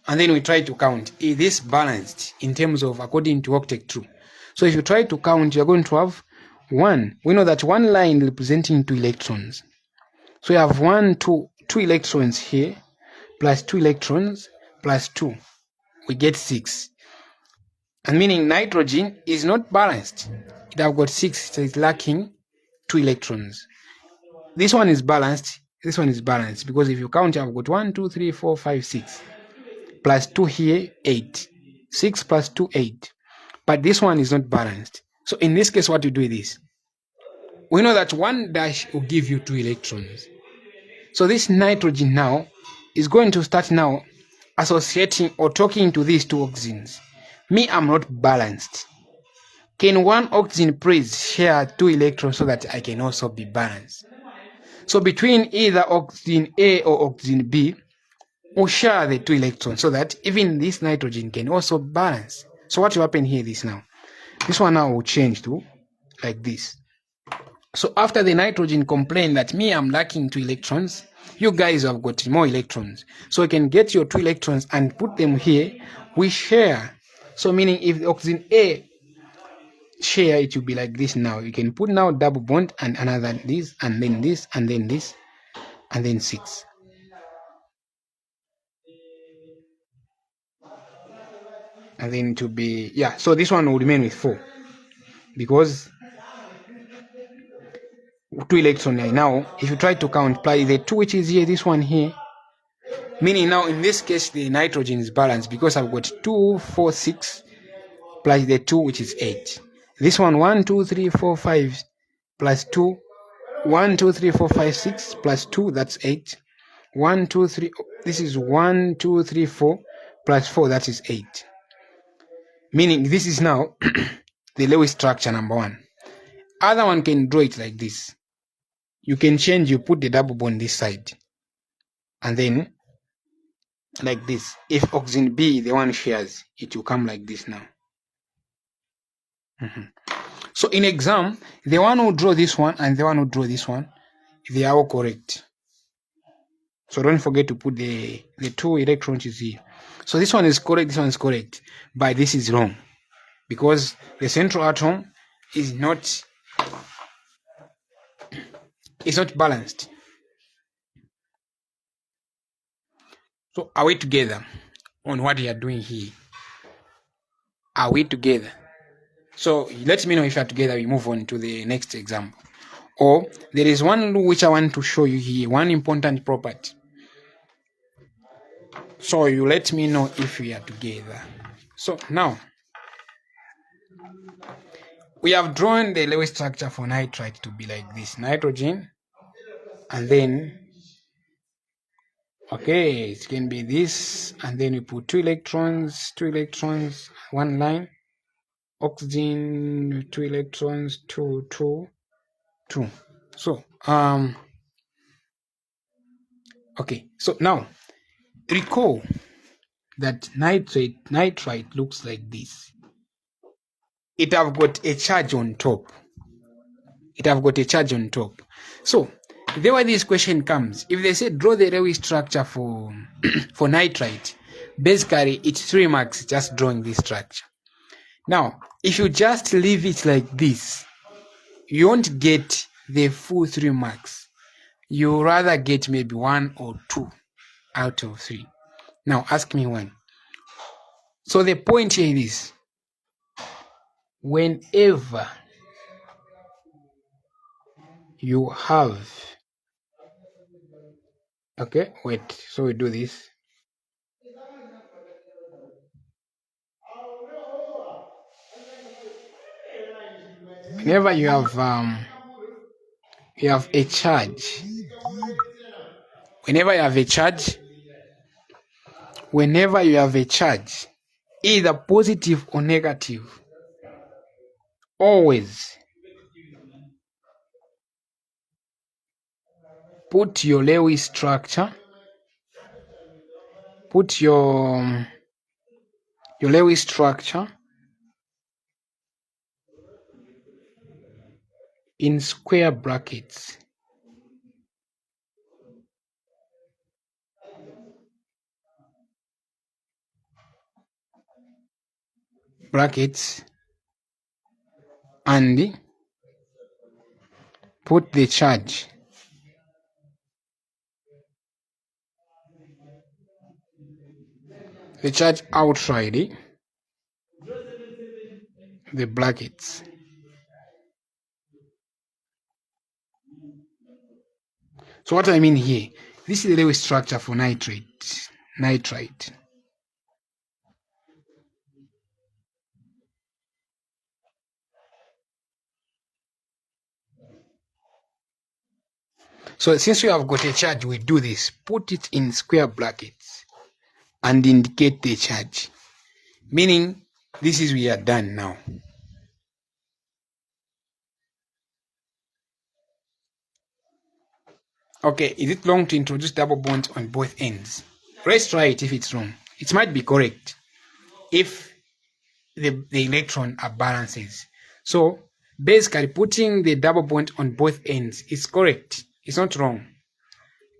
and then we try to count, is this balanced in terms of according to octet true? So if you try to count, you're going to have 1. We know that one line representing 2 electrons. So you have 2 electrons here, plus 2 electrons, plus 2. We get 6. And meaning nitrogen is not balanced. It have got 6, so it's lacking 2 electrons. This one is balanced. This one is balanced, because if you count, I've got 1, 2, 3, 4, 5, 6. Plus 2 here, 8. 6 plus 2, 8. But this one is not balanced. So in this case, what you do is, we know that 1 dash will give you 2 electrons. So this nitrogen now is going to start now associating or talking to these 2 oxygens. Me, I'm not balanced. Can one oxygen please share 2 electrons so that I can also be balanced? So between either oxygen A or oxygen B, we'll share the 2 electrons so that even this nitrogen can also balance. So what will happen here is now, this one now will change to like this. So after the nitrogen complained that me, I'm lacking 2 electrons, you guys have got more electrons. So you can get your 2 electrons and put them here. We share. So meaning if the oxygen A share, it will be like this now. You can put now double bond and another this, and then this, and then this, and then 6. And then to be, yeah, so this one will remain with 4 because 2 electrons here. Now if you try to count plus the 2 which is here, this one here, meaning now in this case the nitrogen is balanced because I've got 2, 4, 6 plus the 2 which is 8. This one 1, 2, 3, 4, 5 plus 2, 1, 2, 3, 4, 5, 6 plus 2, that's 8. 1, 2, 3, this is 1, 2, 3, 4 plus 4, that is 8. Meaning this is now the Lewis structure number 1. Other one can draw it like this. You can change, you put the double bond this side. And then like this. If oxygen B, the one shares, it will come like this now. So in exam, the one who draw this one and the one who draw this one, they are all correct. So don't forget to put the 2 electrons here. So this one is correct, this one is correct, but this is wrong because the central atom is not balanced. So are we together on what we are doing here? Are we together? So let me know if you are together. We move on to the next example. Or there is one rule which I want to show you here, one important property. So you let me know if we are together. So now we have drawn the Lewis structure for nitrite to be like this. Nitrogen, and then okay, it can be this, and then we put 2 electrons, 1 line. Oxygen, 2 electrons, 2, 2, 2. So okay, so now recall that nitrite looks like this. It have got a charge on top. So the way this question comes, if they say draw the Lewis structure for for nitrite, basically it's 3 marks just drawing this structure. Now if you just leave it like this, you won't get the full 3 marks. You rather get maybe 1 or 2 out of 3. Now ask me when. So the point here is, whenever you have, okay, wait, so we do this. Whenever you have a charge, whenever you have a charge, either positive or negative, always put your Lewis structure, put your Lewis structure in square brackets. And put the charge. The charge outside the brackets. So what I mean here, this is the Lewis structure for nitrite. So since you have got a charge, we do this. Put it in square brackets and indicate the charge. Meaning, this is we are done now. Okay, is it wrong to introduce double bonds on both ends? Let's try it if it's wrong. It might be correct if the electron are balances. So basically putting the double bond on both ends is correct. It's not wrong.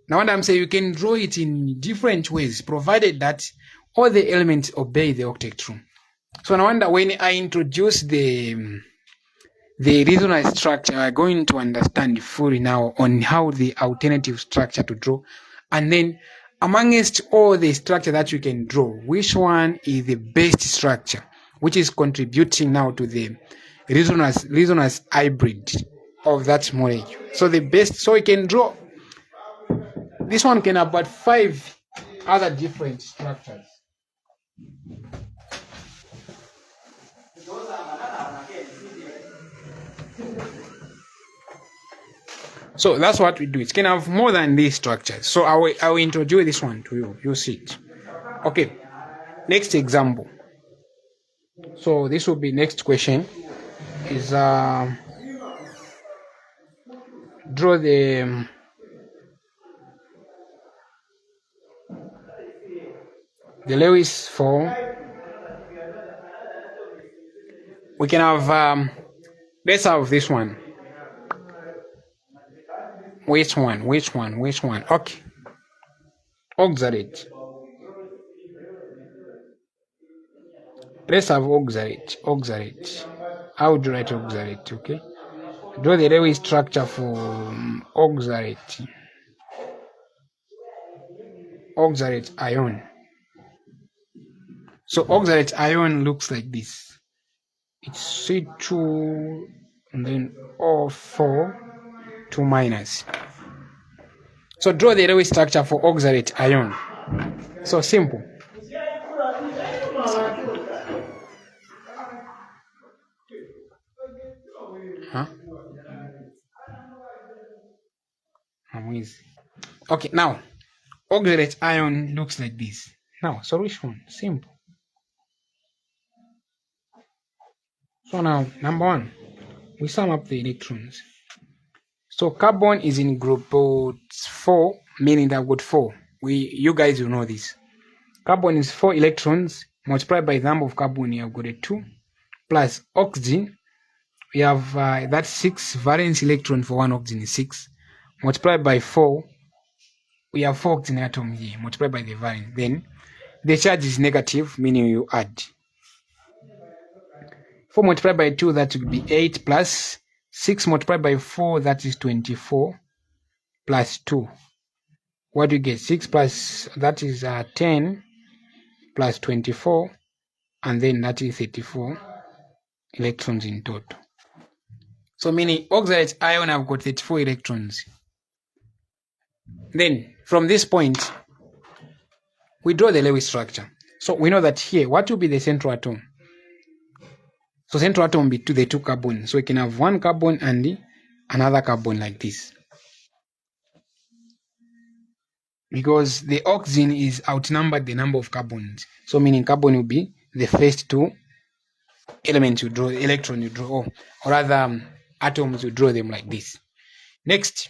Now what I'm saying, you can draw it in different ways, provided that all the elements obey the octet rule. So no wonder when I introduce the resonance structure, we're going to understand fully now on how the alternative structure to draw. And then amongst all the structure that you can draw, which one is the best structure, which is contributing now to the resonance hybrid of that molecule. So the best, so we can draw, this one can have about 5 other different structures. So that's what we do. It can have more than these structures. So I will introduce this one to you. You see it. Okay. Next example. So this will be next question. Is draw the Lewis form. We can have let's have this one. Which one? Okay. Oxalate. Let's have oxalate. How would you write oxalate? Okay. Draw the Lewis structure for oxalate. Oxalate ion. So oxalate ion looks like this. It's C2 and then O4, 2 minus. So draw the Lewis structure for oxalate ion. So simple. Okay, now oxalate ion looks like this. Now solution, simple. So now number 1, we sum up the electrons. So carbon is in group 4, meaning that I've got 4. You guys will know this. Carbon is 4 electrons multiplied by the number of carbon. You have got a 2 plus oxygen. We have that 6 valence electron for one oxygen is 6 multiplied by 4. We have 4 oxygen atom here multiplied by the valence. Then the charge is negative, meaning you add 4 multiplied by 2, that would be 8 plus 6 multiplied by 4, that is 24 plus 2. What do you get? 6 plus, that is 10 plus 24, and then that is 34 electrons in total. So meaning oxalate ion have got 34 electrons. Then from this point, we draw the Lewis structure. So we know that here, what will be the central atom? So central atom will be the 2 carbon. So we can have 1 carbon and another carbon like this. Because the oxygen is outnumbered the number of carbons. So meaning carbon will be the first 2 elements you draw, electron you draw, or rather atoms you draw them like this. Next,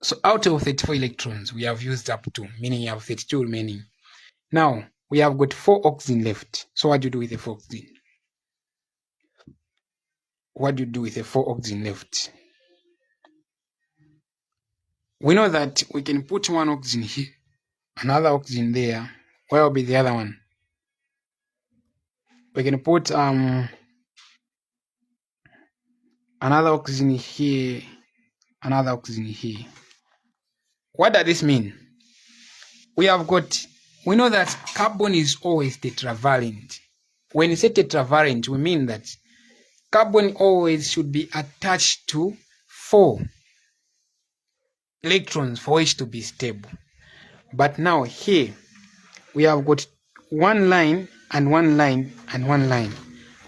so out of 34 electrons, we have used up 2, meaning you have 32 remaining. Now, we have got 4 oxygen left. So what do you do with the 4 oxygen? What do you do with the 4 oxygen left? We know that we can put 1 oxygen here, another oxygen there. Where will be the other one? We can put another oxygen here, another oxygen here. What does this mean? We know that carbon is always tetravalent. When you say tetravalent, we mean that carbon always should be attached to 4 electrons for it to be stable. But now here, we have got 1 line and 1 line and 1 line.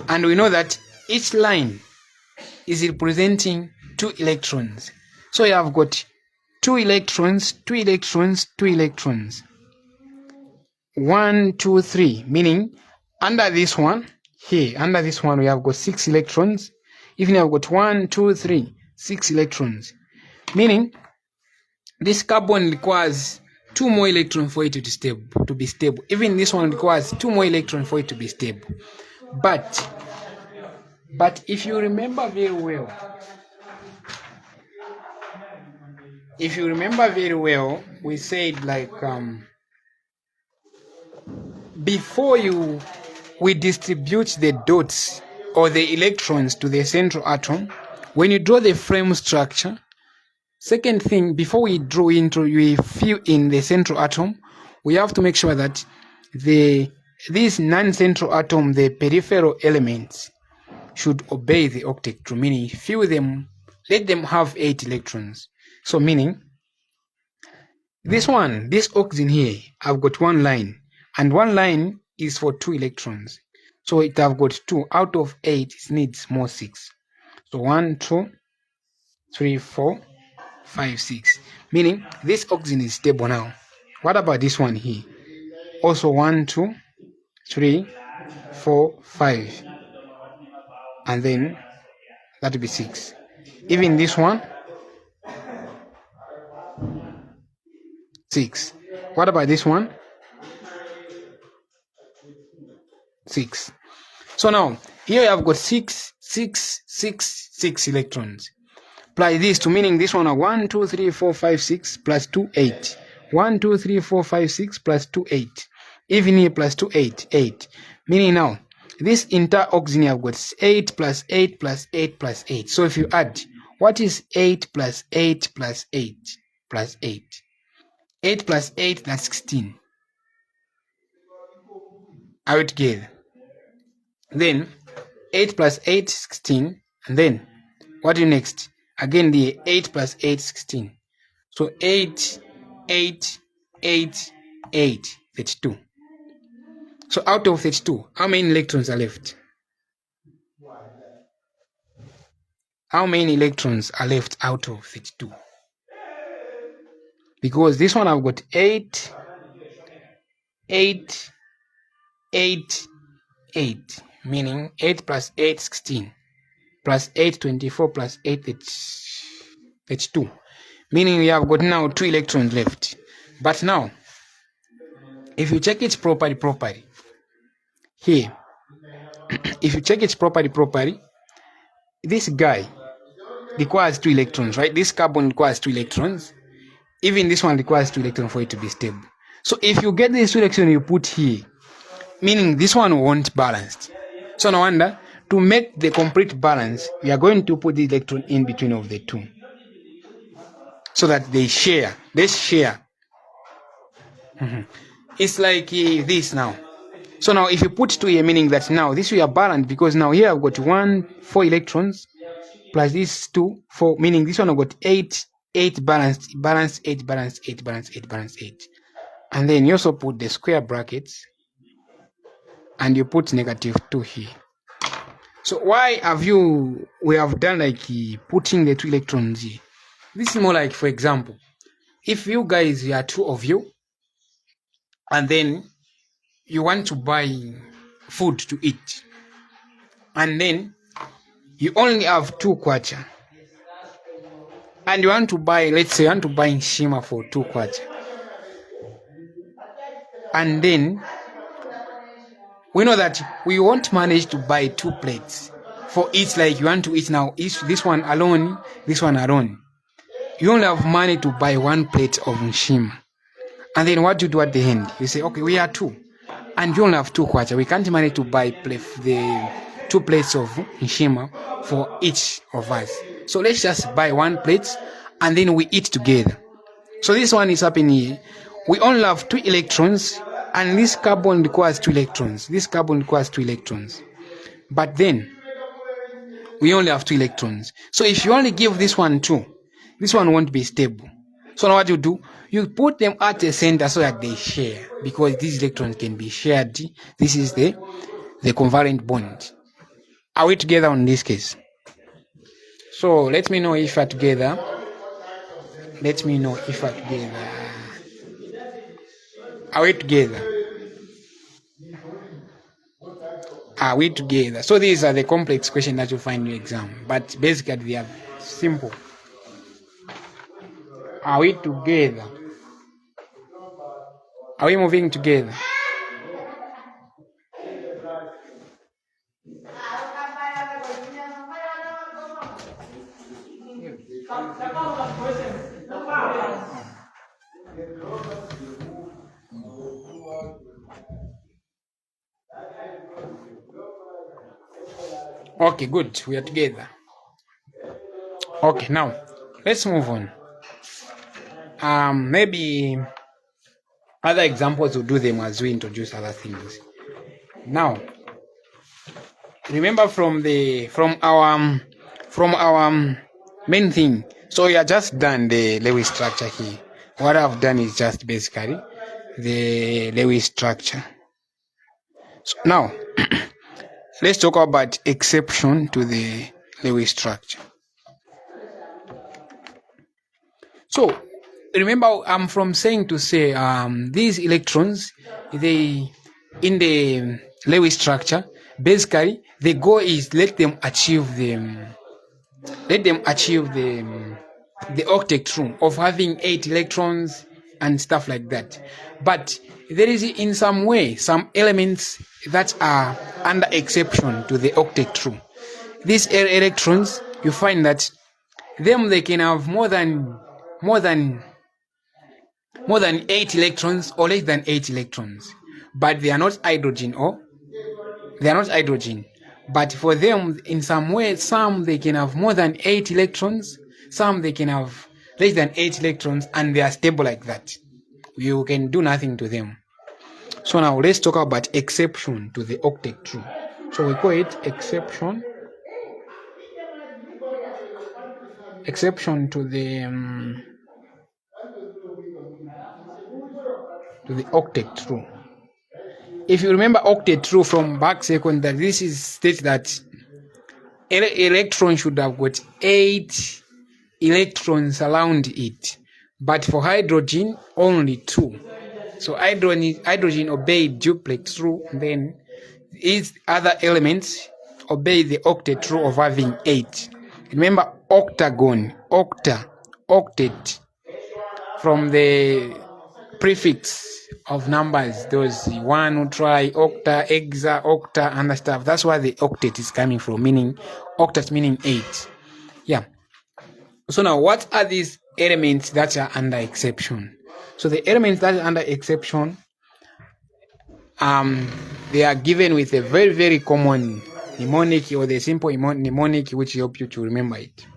And we know that each line is representing 2 electrons. So you have got 2 electrons, 2 electrons, 2 electrons. 1, 2, 3, meaning under this one, here, under this one, we have got 6 electrons. Even you have got 1, 2, 3, 6 electrons. Meaning, this carbon requires 2 more electrons for it to be stable. Even this one requires 2 more electrons for it to be stable. But But if you remember very well, we said like before we distribute the dots or the electrons to the central atom, when you draw the frame structure, second thing, before we fill in the central atom, we have to make sure that this non-central atom, the peripheral elements, should obey the octet rule, meaning fill them, let them have 8 electrons. So meaning this oxygen here, I've got one line, and one line is for 2 electrons. So it have got 2 out of 8, it needs more 6. So 1, 2, 3, 4, 5, 6. Meaning this oxygen is stable now. What about this one here? Also 1, 2, 3, 4, 5. And then that will be 6. Even this one, 6. What about this one? 6. So now here I've got 6 electrons. Apply this to, meaning this one are 1, 2, 3, 4, 5, 6 plus 2, 8. 1, 2, 3, 4, 5, 6 plus 2, 8. Even here plus 2, 8, 8. Meaning now this entire oxygen I've got 8 plus 8 plus 8 plus 8. So if you add, what is 8 plus 8 plus 8 plus 8? 8 plus 8, that's 16. Are we together? Then 8 plus 8, 16. And then what do next? Again the 8 plus 8, 16. So 8, 8, 8, 8, 32. So out of 32, how many electrons are left? How many electrons are left out of 32? Because this one I've got 8, 8, 8, 8. Meaning 8 plus 8, 16. Plus 8, 24 plus 8, 32. Meaning we have got now 2 electrons left. But now, if you check its property, here, if you check its property, this guy requires 2 electrons, right? This carbon requires 2 electrons. Even this one requires 2 electrons for it to be stable. So if you get these 2 electrons you put here, meaning this one won't balance. So no wonder, to make the complete balance, we are going to put the electron in between of the 2. So that they share. It's like this now. So now if you put 2 here, meaning that now this we are balanced, because now here I've got 4 electrons plus this 2, 4, meaning this one I've got 8 balanced, 8, balanced, 8, balanced, 8, balanced, 8. And then you also put the square brackets and you put -2 here. So why we have done like putting the 2 electrons here? This is more like, for example, if you guys are 2 of you and then you want to buy food to eat, and then you only have 2 kwacha, and you want to buy, let's say you want to buy Nshima for 2 kwacha, and then we know that we won't manage to buy 2 plates for each, like you want to eat now, this one alone, this one alone. You only have money to buy 1 plate of Nshima. And then what you do at the end? You say, okay, we are 2. And you only have 2 kwacha. We can't manage to buy the 2 plates of Nshima for each of us. So let's just buy 1 plate and then we eat together. So this one is happening here. We only have 2 electrons and this carbon requires 2 electrons. This carbon requires 2 electrons. But then we only have 2 electrons. So if you only give this one 2, this one won't be stable. So now what you do, you put them at the center so that they share, because these electrons can be shared. This is the covalent bond. Are we together on this case? So let me know if we're together. Let me know if we're together. Are we together? Are we together? So these are the complex questions that you find in your exam, but basically they are simple. Are we together? Are we moving together? Okay, good. We are together. Okay, now let's move on. Maybe other examples will do them as we introduce other things. Now, remember from our main thing. So we are just done the Lewis structure here. What I've done is just basically the Lewis structure. So now let's talk about exception to the Lewis structure. So remember, I'm from saying to say these electrons, they in the Lewis structure, basically the goal is let them achieve the octet room of having 8 electrons and stuff like that. But there is in some way some elements that are under exception to the octet room. These electrons, you find that they can have more than 8 electrons or less than 8 electrons, but they are not hydrogen, but for them in some way, some they can have more than 8 electrons, some they can have less than 8 electrons, and they are stable like that. You can do nothing to them. So now let's talk about exception to the octet rule. So we call it exception to the octet rule. If you remember octet rule from back second, that this is states that electron should have got 8 electrons around it, but for hydrogen only 2. So hydrogen obey duplex rule, then its other elements obey the octet rule of having 8. Remember octagon, octet, from the prefix of numbers, those 1, try, octa, hexa, octa, and stuff. That's where the octet is coming from, meaning octet meaning 8. Yeah. So now, what are these elements that are under exception? So the elements that are under exception, they are given with a very, very common mnemonic, or the simple mnemonic, which help you to remember it.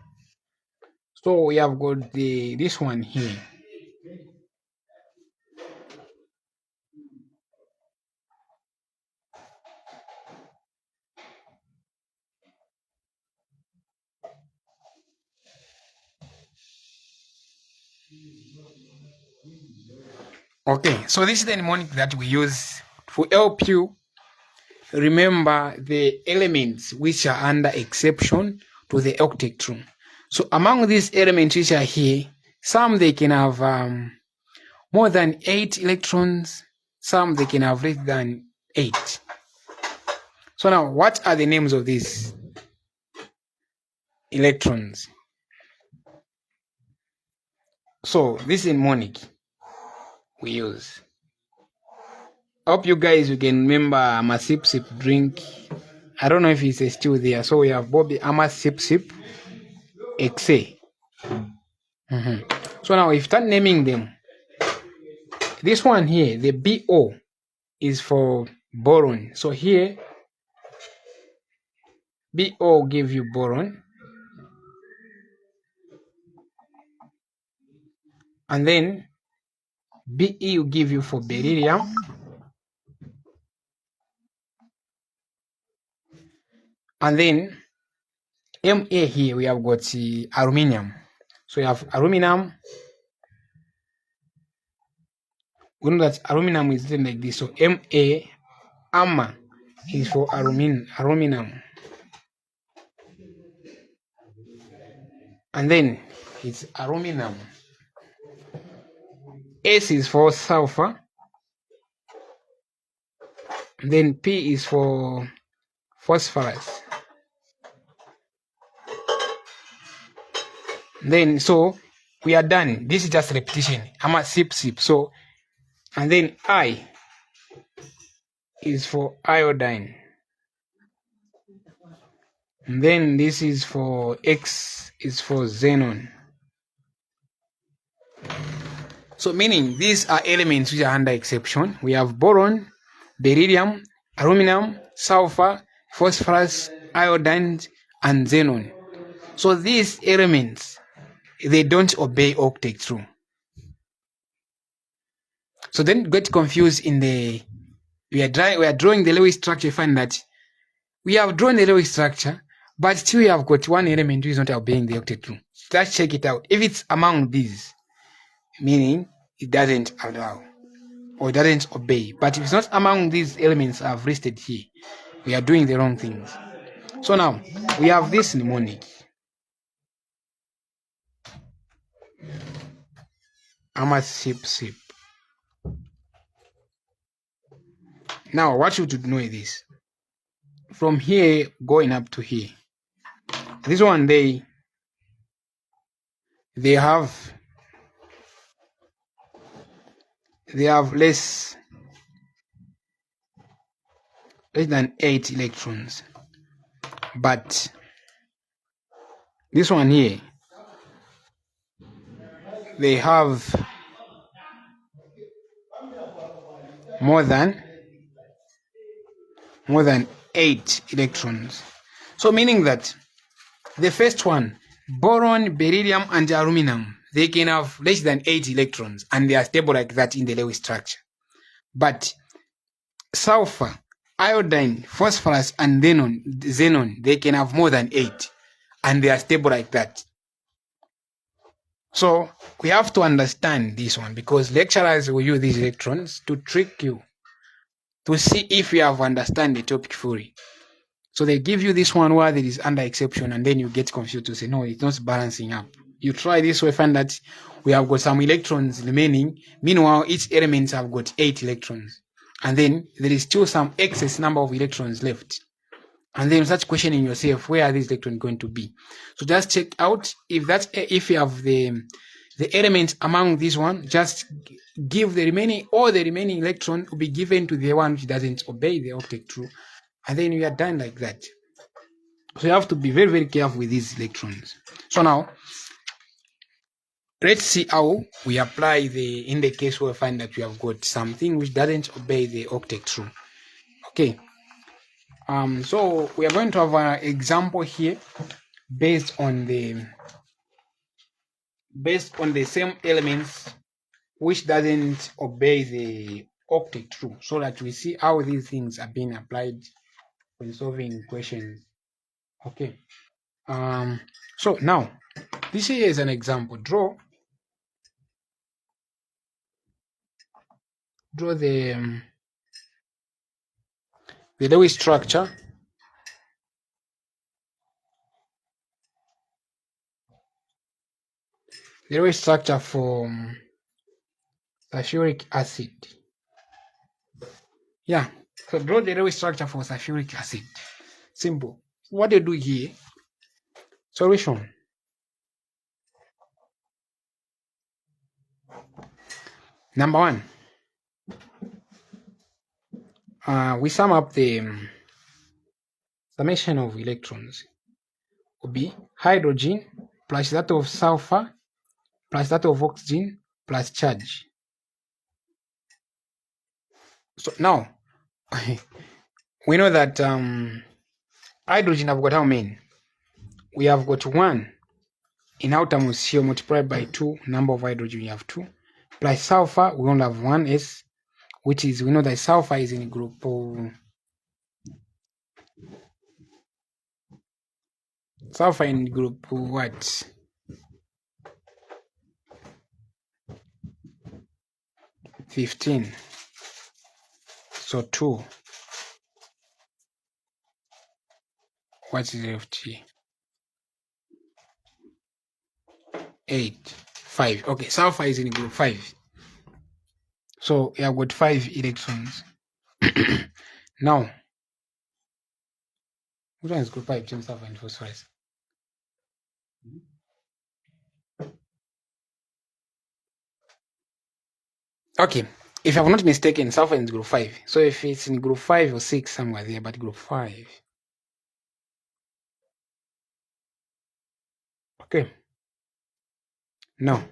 So we have got this one here. Okay, so this is the mnemonic that we use to help you remember the elements which are under exception to the octet rule. So among these elements which are here, some they can have more than 8 electrons, some they can have less than 8. So now, what are the names of these electrons? So this is mnemonic we use. I hope you guys you can remember my sip drink. I don't know if it's still there. So we have Bobby Ama sip XA. So now if you start naming them, this one here, the BO is for boron. So here BO give you boron, and then BE will give you for beryllium, and then MA here we have got aluminium. So you have aluminum. We know that aluminum is written like this. So MA, AMA, is for aluminum. And then it's aluminum. S is for sulfur. And then P is for phosphorus. Then so we are done. This is just repetition. I'm a sip. So, and then I is for iodine. And then this is for X is for xenon. So meaning these are elements which are under exception. We have boron, beryllium, aluminum, sulfur, phosphorus, iodine, and xenon. So these elements, they don't obey octet rule. So then get confused in the we are drawing the Lewis structure. You find that we have drawn the Lewis structure, but still we have got one element which is not obeying the octet rule. Let's check it out. If it's among these, meaning it doesn't allow or it doesn't obey. But if it's not among these elements I've listed here, we are doing the wrong things. So now we have this mnemonic. Sip. Now what you should know is this. From here going up to here, this one they have less than 8 electrons, but this one here they have more than 8 electrons. So meaning that the first one, boron, beryllium, and aluminum, they can have less than 8 electrons and they are stable like that in the Lewis structure. But sulfur, iodine, phosphorus, and xenon, they can have more than 8 and they are stable like that. So we have to understand this one because lecturers will use these electrons to trick you to see if you have understand the topic fully. So they give you this one where there is under exception and then you get confused to say, no, it's not balancing up. You try this way, find that we have got some electrons remaining. Meanwhile, each element have got 8 electrons. And then there is still some excess number of electrons left. And then you start questioning yourself, where are these electrons going to be? So just check out if you have the element among this one, just give the remaining electron will be given to the one which doesn't obey the octet rule. And then we are done like that. So you have to be very, very careful with these electrons. So now, let's see how we apply in the case where we find that we have got something which doesn't obey the octet rule. Okay. So we are going to have an example here based on the same elements which doesn't obey the octet rule, so that we see how these things are being applied when solving questions. Okay. So now this here is an example. Draw the Lewis structure for sulfuric acid. Yeah, so draw the Lewis structure for sulfuric acid. Simple. What they do here, solution. Number 1, we sum up the summation of electrons will be hydrogen plus that of sulfur plus that of oxygen plus charge. So now we know that hydrogen have got how many? We have got 1 in outermost here multiplied by 2, number of hydrogen we have 2, plus sulfur we only have 1s, which is, we know that sulfur is in group of 15. So 2. What's left here? 8, 5. Okay, sulfur is in group 5. So we have got 5 electrons. Now, which one is group 5 between sulfur and phosphorus? Okay, if I'm not mistaken, sulfur is group 5. So if it's in group 5 or 6 somewhere there, but group 5. Okay. Now,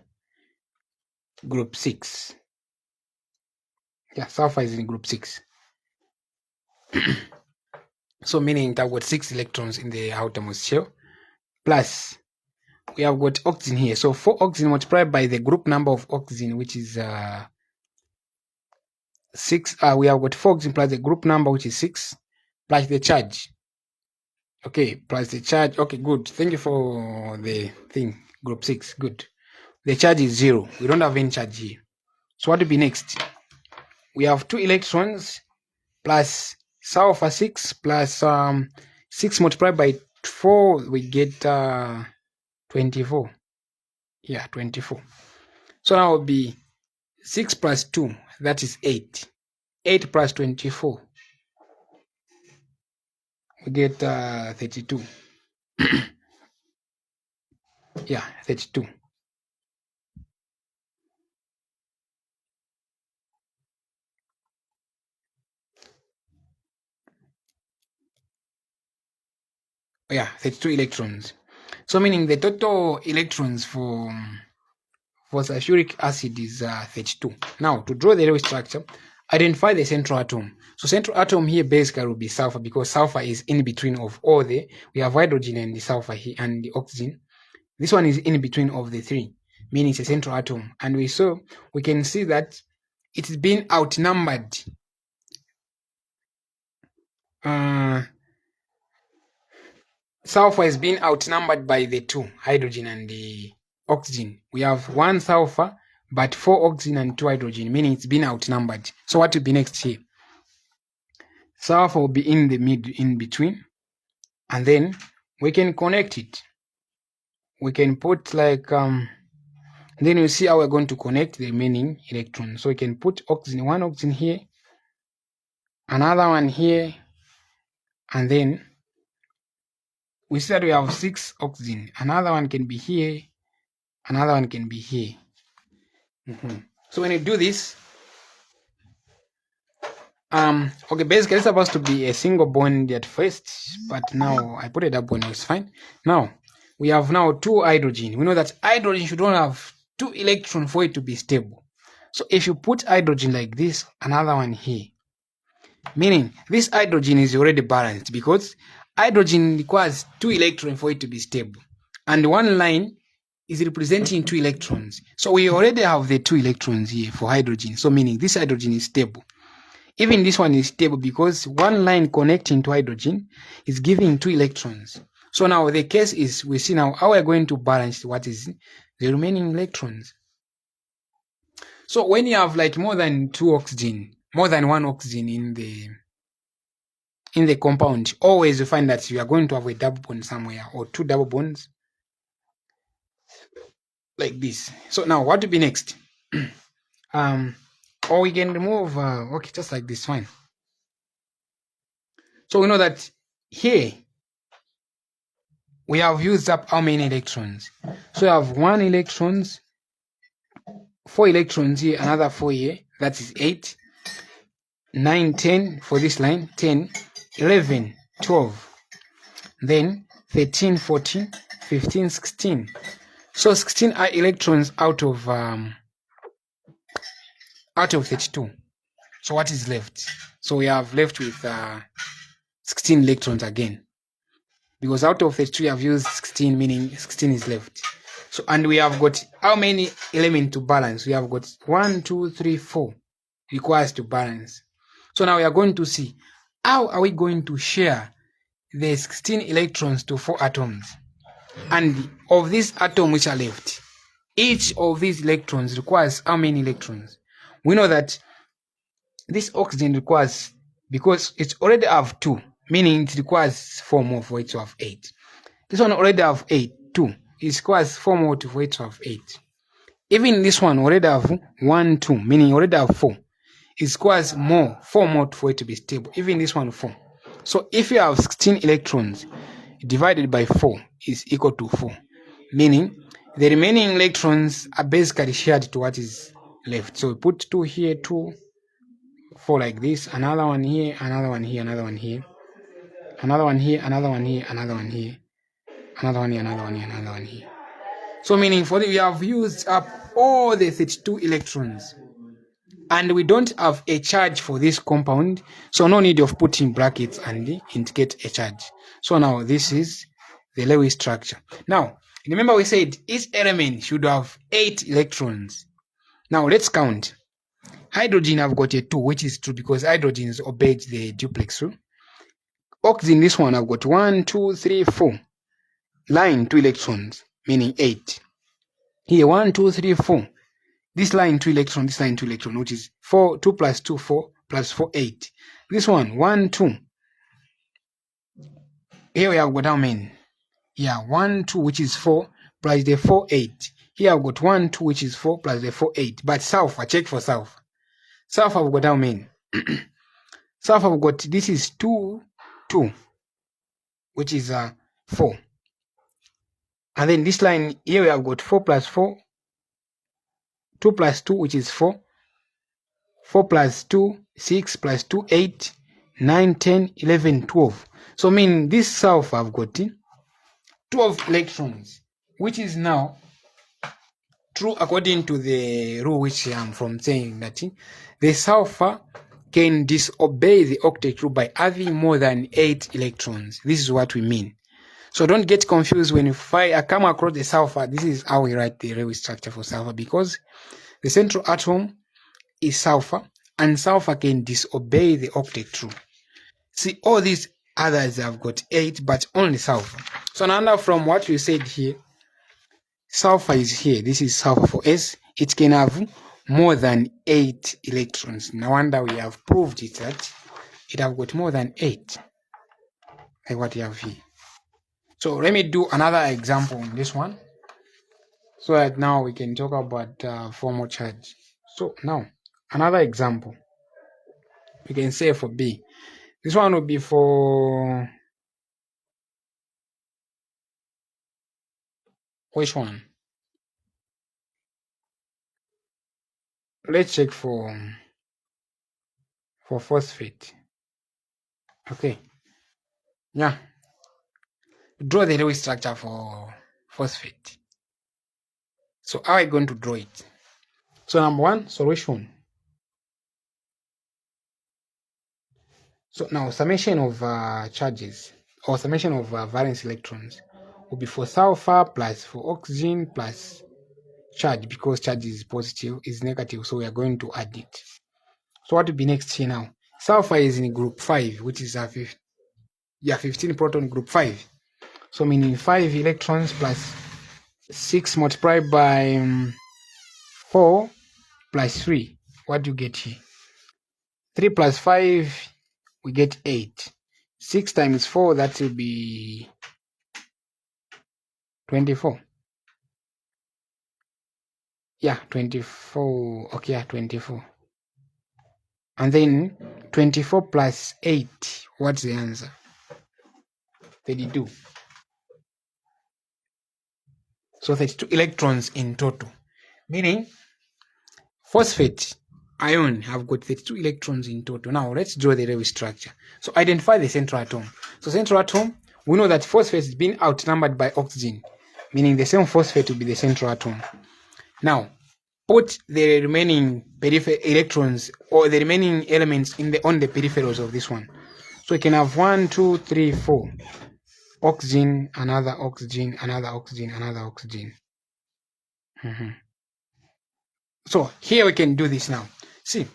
group 6. Yeah, sulfur is in group 6. So meaning I've got 6 electrons in the outermost shell, plus we have got oxygen here. So 4 oxygen multiplied by the group number of oxygen, which is 6. We have got 4 oxygen plus the group number, which is 6, plus the charge. Okay, plus the charge. Okay, good. Thank you for the thing. Group 6, good. The charge is 0. We don't have any charge here. So what will be next? We have 2 electrons plus sulfur 6 plus 6 multiplied by 4, we get 24. Yeah, 24. So now it will be 6 plus 2, that is 8. 8 plus 24, we get 32. Yeah, 32. Yeah, 32 electrons. So meaning the total electrons for sulfuric acid is 32. Now, to draw the Lewis structure, identify the central atom. So central atom here basically will be sulfur, because sulfur is in between of all we have hydrogen and the sulfur here and the oxygen. This one is in between of the 3, meaning it's a central atom. And we can see that it's been outnumbered. Sulfur is being outnumbered by the 2, hydrogen and the oxygen. We have 1 sulfur, but 4 oxygen and 2 hydrogen, meaning it's been outnumbered. So what will be next here? Sulfur will be in the in between, and then we can connect it. We can put like then you see how we're going to connect the remaining electrons. So we can put oxygen, 1 oxygen here, another one here, and then we said we have 6 oxygen. Another one can be here, another one can be here. So when you do this, okay, basically it's supposed to be a single bond at first, but now I put a double bond, it's fine. Now we have 2 hydrogen. We know that hydrogen should only have 2 electrons for it to be stable. So if you put hydrogen like this, another one here, meaning this hydrogen is already balanced, because hydrogen requires 2 electrons for it to be stable, and one line is representing 2 electrons. So we already have the 2 electrons here for hydrogen. So meaning this hydrogen is stable. Even this one is stable, because one line connecting to hydrogen is giving 2 electrons. So now the case is, we see now how we're going to balance what is the remaining electrons. So when you have like more than 2 oxygen, more than 1 oxygen in the compound, always you find that you are going to have a double bond somewhere, or 2 double bonds like this. So now what will be next? Or we can remove okay, just like this, fine. So we know that here we have used up how many electrons? So we have 1 electrons, 4 electrons here, another 4 here, that is 8, 9, 10 for this line, 10, 11, 12, then 13, 14, 15, 16. So 16 are electrons out of 32. So what is left? So we have left with 16 electrons again, because out of 32 we have used 16, meaning 16 is left. So, and we have got how many elements to balance? We have got 1, 2, 3, 4 requires to balance. So now we are going to see how are we going to share the 16 electrons to 4 atoms. And of these atoms which are left, each of these electrons requires how many electrons? We know that this oxygen requires, because it already have 2, meaning it requires 4 more for it to have 8. This one already have 8, 2. It requires 4 more for it to have 8. Even this one already have 1, 2, meaning already have 4. It requires 4 more for it to be stable. Even this one 4. So if you have 16 electrons divided by 4 is equal to 4, meaning the remaining electrons are basically shared to what is left. So we put 2 here, 2, 4 like this, another one here, another one here, another one here, another one here, another one here, another one here, another one here, another one here, another one here. So meaning we have used up all the 32 electrons, and we don't have a charge for this compound, so no need of putting brackets and indicate a charge. So now this is the Lewis structure. Now remember we said each element should have 8 electrons. Now let's count. Hydrogen have got a 2, which is true because hydrogen has obeyed the duplex rule. Oxygen, this one I've got 1, 2, 3, 4. Line 2 electrons, meaning 8. Here 1, 2, 3, 4. This line 2 electron, this line 2 electron, which is 4, 2 plus 2, 4 plus 4, 8. This one 1, 2. Here we have got how many? Yeah, 1, 2, which is 4 plus the 4, 8. Here I've got 1, 2, which is 4 plus the 4, 8. But sulfur, check for sulfur. Sulfur I've got how many? Sulfur I've got, this is 2, 2, which is 4. And then this line here we have got 4 plus 4, 2 plus 2, which is 4, 4 plus 2, 6 plus 2, 8, 9, 10, 11, 12. So mean this sulfur I've got 12 electrons, which is now true according to the rule which I'm from saying that the sulfur can disobey the octet rule by having more than 8 electrons. This is what we mean. So don't get confused when I come across the sulfur. This is how we write the Lewis structure for sulfur, because the central atom is sulfur and sulfur can disobey the octet rule. See, all these others have got 8, but only sulfur. So now from what we said here, sulfur is here. This is sulfur for S. It can have more than 8 electrons. No wonder we have proved it that it have got more than 8, like what you have here. So let me do another example on this one, so that now we can talk about formal charge. So now another example, we can say for B. This one will be for which one? Let's check for phosphate. Okay. Yeah. Draw the Lewis structure for phosphate. So how are you going to draw it? So number 1, solution. So now summation of charges, or summation of valence electrons, will be for sulfur plus for oxygen plus charge, because charge is positive, is negative, so we are going to add it. So what will be next here now? Sulfur is in group 5, which is 15 proton group 5. So meaning 5 electrons plus 6 multiplied by 4 plus 3. What do you get here? 3 plus 5, we get 8. 6 times 4, that will be 24. Yeah, 24. Okay, yeah, 24. And then 24 plus 8, what's the answer? 32. So 32 electrons in total. Meaning phosphate ion have got 32 electrons in total. Now let's draw the Lewis structure. So identify the central atom. So central atom, we know that phosphate is being outnumbered by oxygen, meaning the same phosphate will be the central atom. Now put the remaining electrons or the remaining elements on the peripherals of this one. So you can have 1, 2, 3, 4. Oxygen, another oxygen, another oxygen, another oxygen. So here we can do this now. See,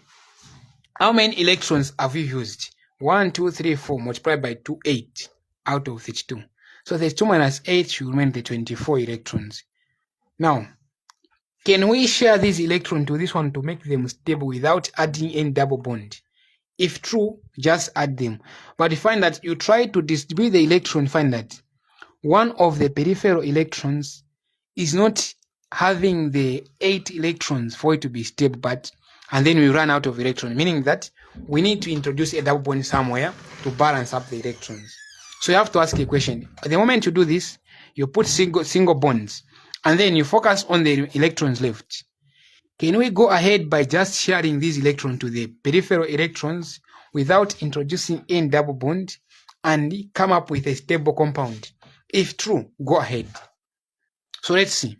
how many electrons have you used? 1, 2, 3, 4 multiplied by 2, 8 out of 32. So 32 minus 8 should remain the 24 electrons. Now, can we share this electron to this one to make them stable without adding any double bond? If true, just add them. But you find that you try to distribute the electron, find that one of the peripheral electrons is not having the 8 electrons for it to be stable, and then we run out of electrons, meaning that we need to introduce a double bond somewhere to balance up the electrons. So you have to ask a question. At the moment you do this, you put single bonds, and then you focus on the electrons left. Can we go ahead by just sharing these electrons to the peripheral electrons without introducing any double bond and come up with a stable compound? If true, go ahead. So let's see.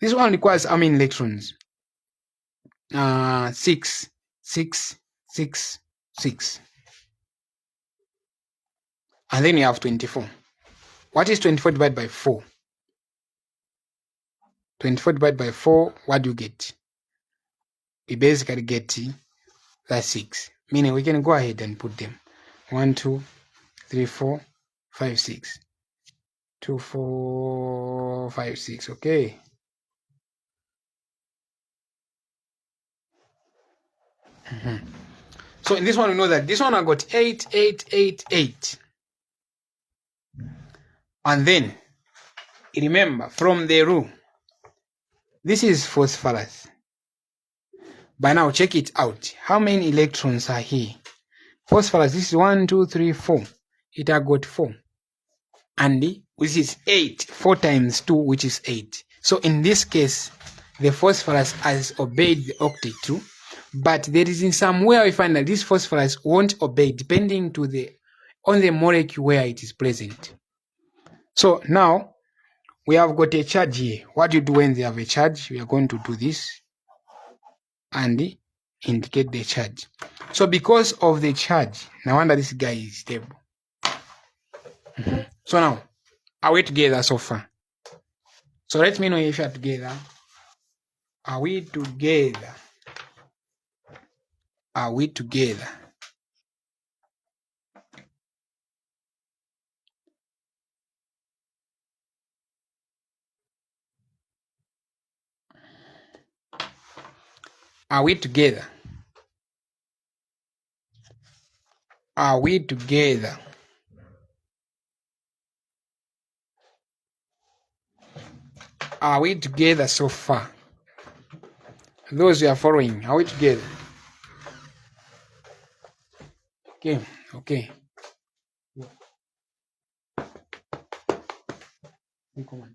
This one requires how many electrons? 6, 6, 6, 6. And then you have 24. What is 24 divided by 4? 24 divided by 4, what do you get? We basically get that 6. Meaning we can go ahead and put them. 1, 2, 3, 4, 5, 6. 2, 4, 5, 6. Okay. So in this one, we know that this one I got 8, 8, 8, 8. And then, remember, from the rule, this is phosphorus. By now, check it out. How many electrons are here? Phosphorus, this is 1, 2, 3, 4. It has got 4. And which is 8. 4 times 2, which is 8. So in this case, the phosphorus has obeyed the octet too. But there is in some way we find that this phosphorus won't obey depending on the molecule where it is present. So now we have got a charge here. What do you do when they have a charge? We are going to do this and indicate the charge. So because of the charge, no wonder this guy is stable. So now, are we together so far? So let me know if you are together. Are we together? Are we together? Are we together? Are we together? Are we together so far? Those who are following, are we together? Okay, okay. Come on.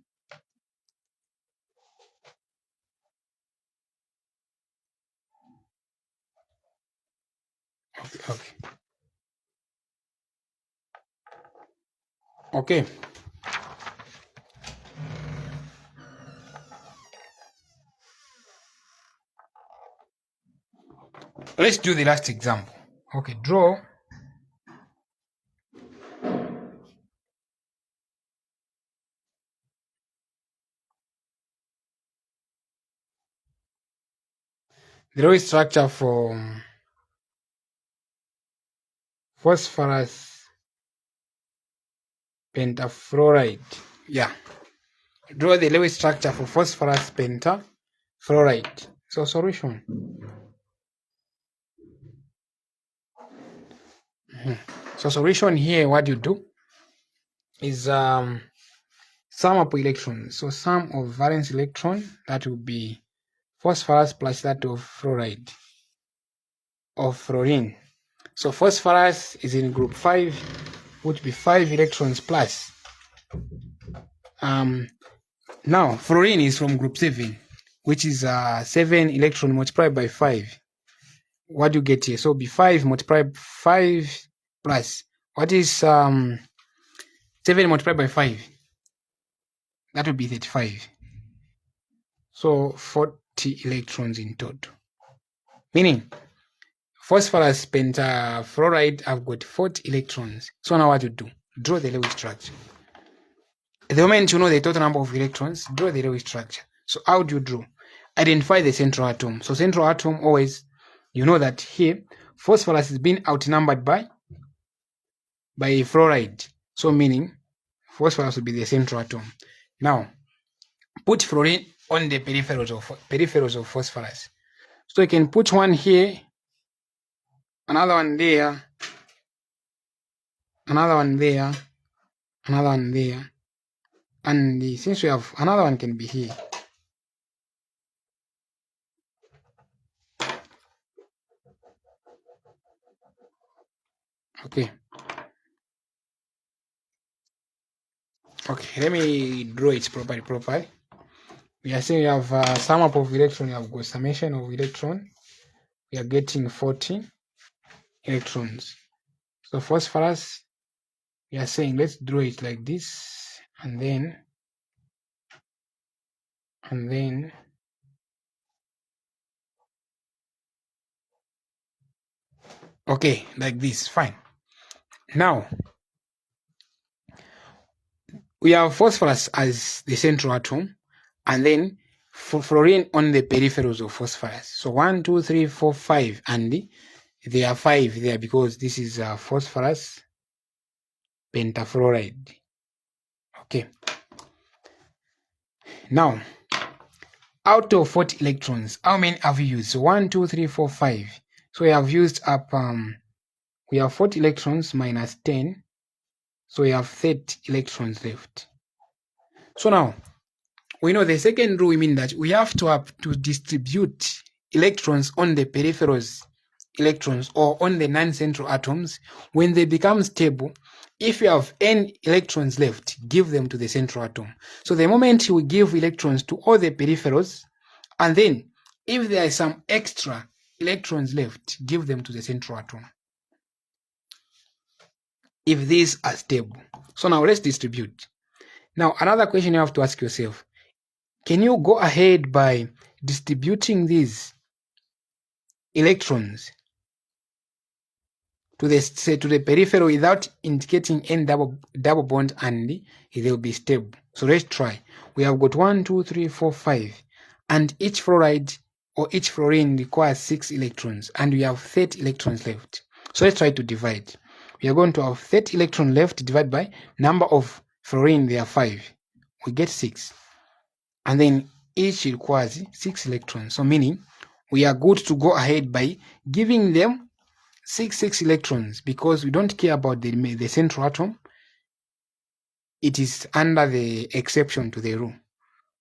Okay. Okay. Let's do the last example. Okay, draw the Lewis structure for phosphorus pentafluoride. Yeah. Draw the Lewis structure for phosphorus pentafluoride. So solution. So solution here, what you do is sum up electrons. So sum of valence electron, that will be phosphorus plus that of fluoride, of fluorine. So phosphorus is in group 5, which be 5 electrons plus. Now fluorine is from group 7, which is 7 electron multiplied by 5. What do you get here? So be 5 multiplied 5 plus. What is 7 multiplied by 5? That would be 35. So 40 electrons in total. Meaning, phosphorus pentafluoride have got 40 electrons. So now what to do? Draw the Lewis structure. At the moment you know the total number of electrons, draw the Lewis structure. So how do you draw? Identify the central atom. So central atom always, you know that here, phosphorus is being outnumbered by fluoride. So meaning, phosphorus will be the central atom. Now, put fluorine on the peripherals of phosphorus. So you can put one here, another one there, another one there, another one there, and since we have another one can be here. Okay. Okay, let me draw it properly. We are saying we have sum up of electron, you have got summation of electron. We are getting 40 electrons. So phosphorus, we are saying let's draw it like this, and then and then okay, like this. Fine. Now we have phosphorus as the central atom, and then fluorine on the peripherals of phosphorus. So 1, 2, 3, 4, 5, and there are 5 there because this is phosphorus pentafluoride. Okay. Now, out of 40 electrons, how many have you used? So 1, 2, 3, 4, 5. So we have used up, we have 40 electrons minus 10. So we have 30 electrons left. So now, we know the second rule, we mean that we have to distribute electrons on the peripherals electrons or on the non-central atoms. When they become stable, if you have n electrons left, give them to the central atom. So the moment you give electrons to all the peripherals, and then if there is some extra electrons left, give them to the central atom, if these are stable. So now let's distribute. Now another question you have to ask yourself, can you go ahead by distributing these electrons to the peripheral without indicating any double bond, and they will be stable? So let's try. We have got 1, 2, 3, 4, 5, and each fluoride or each fluorine requires 6 electrons, and we have 30 electrons left. So let's try to divide. We are going to have 30 electrons left divided by number of fluorine, there are 5. We get 6. And then each requires 6 electrons. So meaning we are good to go ahead by giving them 6 electrons, because we don't care about the central atom. It is under the exception to the rule.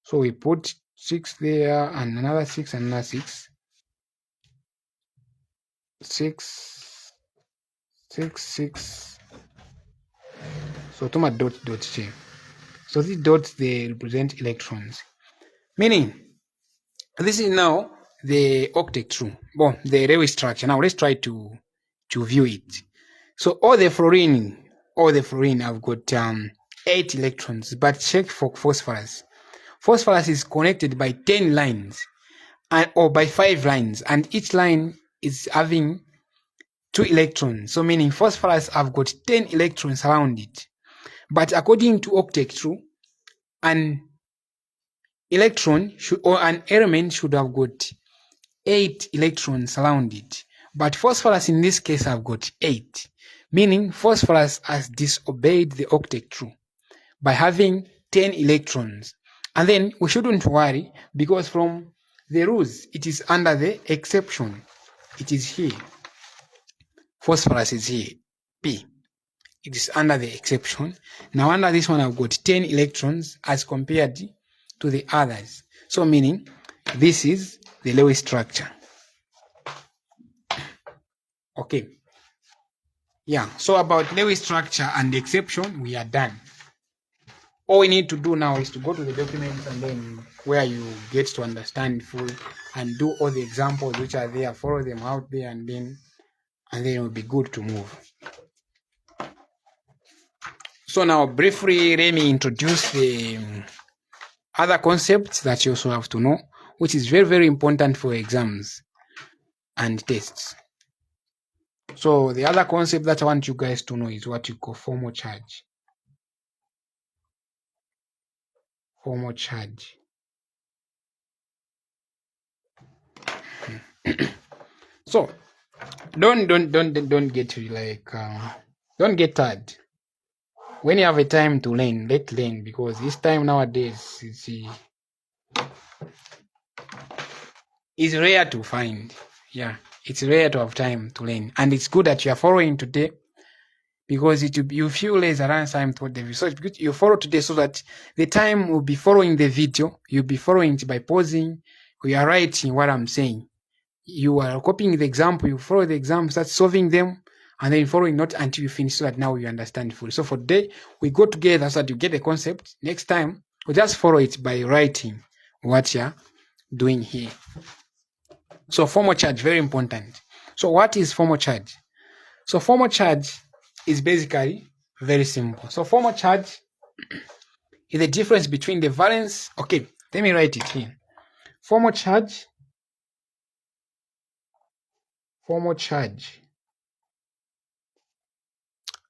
So we put 6 there, and another 6, and another 6. 6, 6, 6. So toma dot shape. So these dots, they represent electrons. Meaning, this is now the octet rule. Well, the Lewis structure. Now let's try to view it. So all the fluorine have got 8 electrons, but check for phosphorus. Phosphorus is connected by 10 lines, or by 5 lines, and each line is having 2 electrons. So meaning phosphorus have got 10 electrons around it. But according to octet rule, an electron or an element should have got 8 electrons around it. But phosphorus in this case have got 8, meaning phosphorus has disobeyed the octet rule by having 10 electrons. And then we shouldn't worry, because from the rules, it is under the exception. It is here. Phosphorus is here, P. It is under the exception. Now under this one, I've got 10 electrons as compared to the others. So meaning this is the Lewis structure. Okay. Yeah, so about Lewis structure and the exception, we are done. All we need to do now is to go to the documents, and then where you get to understand full and do all the examples which are there, follow them out there, and then it will be good to move. So now briefly, let me introduce the other concepts that you also have to know, which is very, very important for exams and tests. So the other concept that I want you guys to know is what you call formal charge. Formal charge. So don't get like don't get tired. When you have a time to learn, let's learn, because this time nowadays is rare to find. Yeah, it's rare to have time to learn, and it's good that you are following today, because you feel less around time to the research, because you follow today so that the time will be following the video. You'll be following it by pausing. You are writing what I'm saying. You are copying the example. You follow the example, start solving them, and then following not until you finish, so that now you understand fully. So for today, we go together so that you get the concept. Next time, we just follow it by writing what you're doing here. So formal charge, very important. So what is formal charge? So formal charge is basically very simple. So formal charge is the difference between the valence. Okay, Let me write it here. Formal charge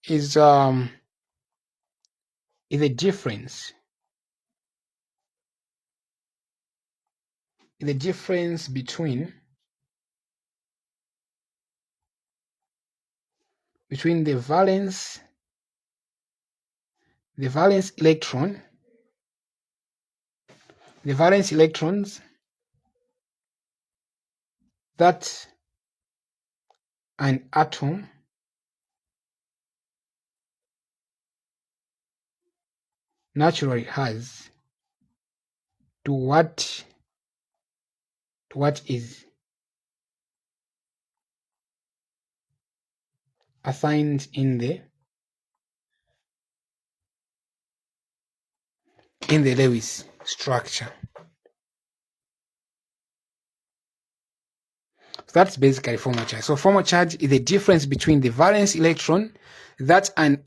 is a difference. The difference between the valence electrons that an atom naturally has to what is assigned in the Lewis structure. So that's basically formal charge. So formal charge is the difference between the valence electrons that an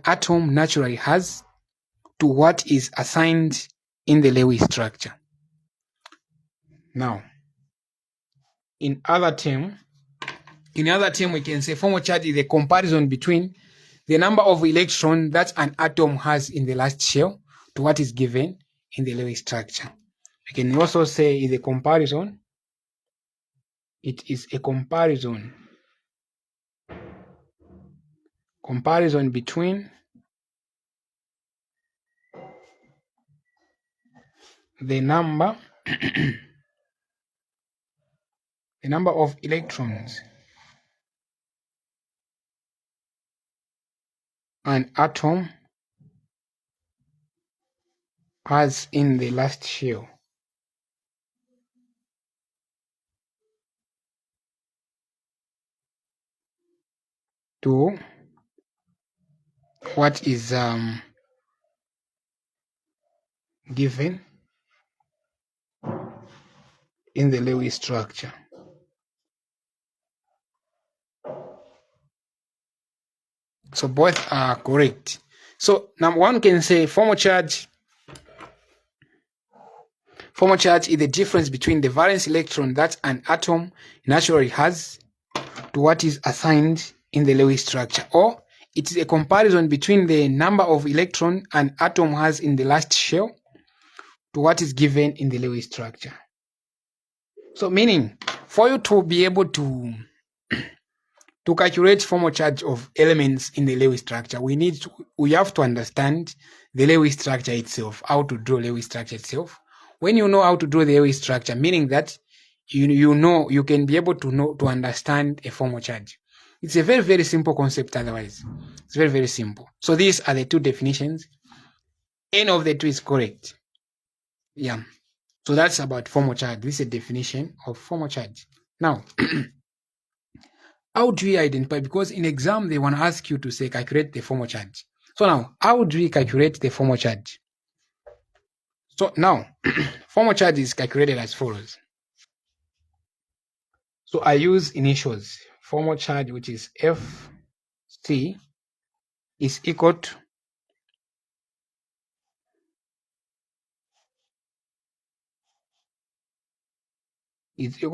atom naturally has to what is assigned in the Lewis structure. Now, in other term, we can say formal charge is a comparison between the number of electrons that an atom has in the last shell to what is given in the Lewis structure. We can also say is a comparison. It is a comparison between the number of electrons an atom has in the last shell to what is given in the Lewis structure. So both are correct. So now one can say formal charge is the difference between the valence electron that an atom naturally has to what is assigned in the Lewis structure, or it is a comparison between the number of electrons an atom has in the last shell to what is given in the Lewis structure. So meaning, for you to be able to calculate formal charge of elements in the Lewis structure, we have to understand the Lewis structure itself, how to draw Lewis structure itself. When you know how to draw the Lewis structure, meaning that you can be able to understand a formal charge. It's a very, very simple concept otherwise. It's very, very simple. So these are the two definitions. Any of the two is correct. Yeah. So that's about formal charge. This is a definition of formal charge. Now, how do we identify? Because in exam, they want to ask you to say calculate the formal charge. So now, how do we calculate the formal charge? So now, formal charge is calculated as follows. So I use initials. Formal charge, which is FC, is equal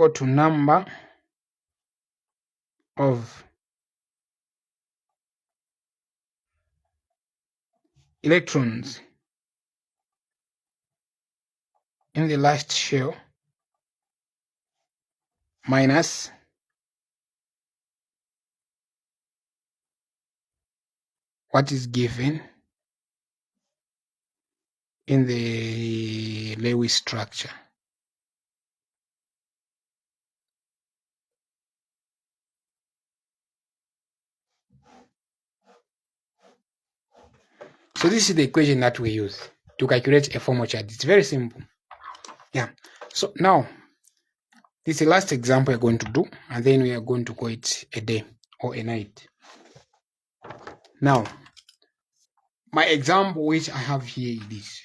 to number of electrons in the last shell minus what is given in the Lewis structure. So this is the equation that we use to calculate a formal charge. It's very simple. Yeah. So now, this is the last example we're going to do, and then we are going to call it a day or a night. Now, my example which I have here is this.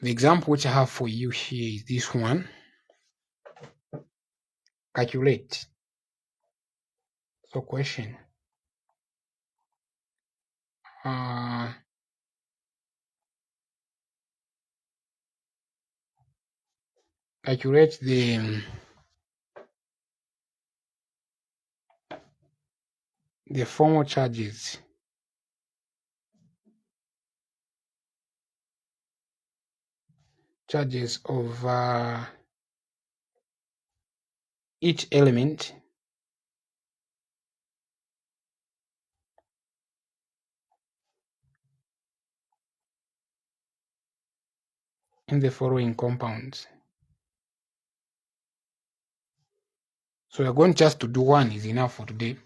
The example which I have for you here is this one. Calculate. So question. calculate the formal charges. Charges of each element in the following compounds. So we're going just to do one is enough for today.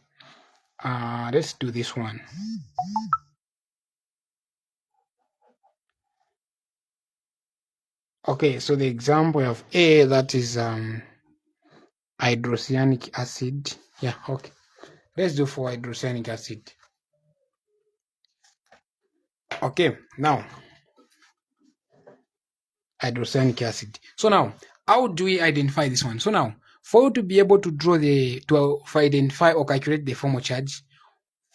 Let's do this one. Okay, so the example of A, that is hydrocyanic acid. Yeah, okay. Let's do for hydrocyanic acid. Okay, now hydrocyanic acid. So now, how do we identify this one? So now, for you to be able to draw to identify or calculate the formal charge,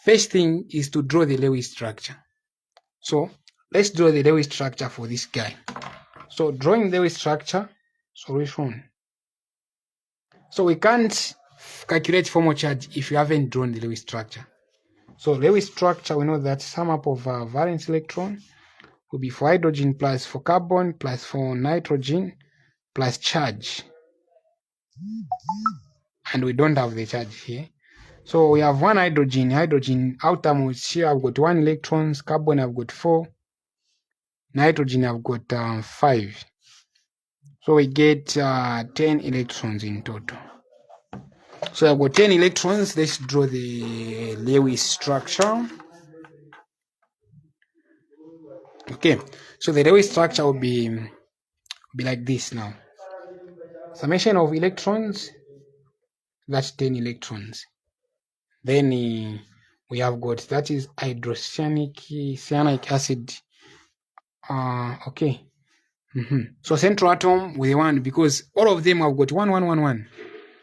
first thing is to draw the Lewis structure. So let's draw the Lewis structure for this guy. So drawing the Lewis structure, solution. So we can't calculate formal charge if you haven't drawn the Lewis structure. So Lewis structure, we know that sum up of valence electron will be for hydrogen plus for carbon plus for nitrogen plus charge. And we don't have the charge here. So we have one hydrogen outermost here I've got 1 electrons, carbon I've got 4, nitrogen I've got 5. So we get 10 electrons in total. So I've got 10 electrons. Let's draw the Lewis structure. Okay, so the Lewis structure will be like this now. Summation of electrons, that's 10 electrons. Then we have got, that is hydrocyanic acid. Okay. So central atom with the one, because all of them have got 1, 1, 1, 1.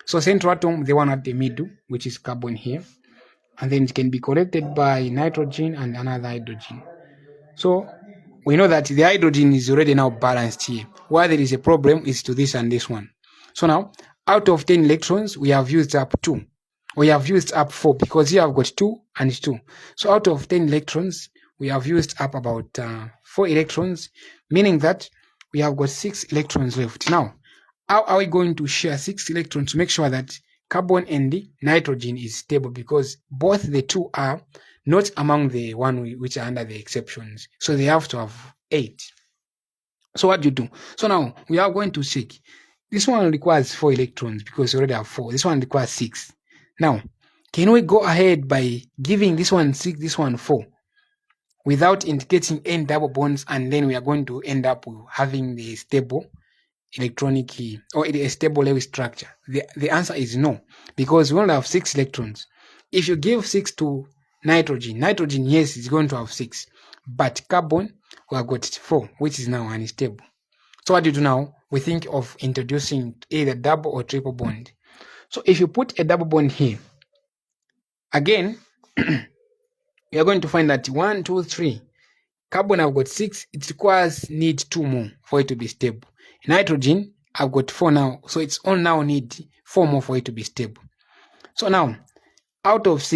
So central atom, the one at the middle, which is carbon here, and then it can be collected by nitrogen and another hydrogen. So we know that the hydrogen is already now balanced here. Why there is a problem is to this and this one. So now, out of 10 electrons, we have used up 2. We have used up 4 because here I've got 2 and 2. So out of 10 electrons, we have used up about 4 electrons, meaning that we have got 6 electrons left. Now, how are we going to share 6 electrons to make sure that carbon and the nitrogen is stable? Because both the two are not among the one which are under the exceptions. So they have to have 8. So what do you do? So now we are going to check. This one requires 4 electrons because we already have 4. This one requires 6. Now, can we go ahead by giving this one 6, this one 4, without indicating n double bonds, and then we are going to end up having the stable electronic or a stable Lewis structure? The answer is no, because we only have 6 electrons. If you give 6 to nitrogen, yes, is going to have 6, but carbon, we have got 4, which is now unstable. So what do you do now? We think of introducing either double or triple bond. So if you put a double bond here, again, we are going to find that 1, 2, 3. Carbon, I've got 6. It need 2 more for it to be stable. Nitrogen, I've got 4 now. So it's all now need 4 more for it to be stable. So now, out of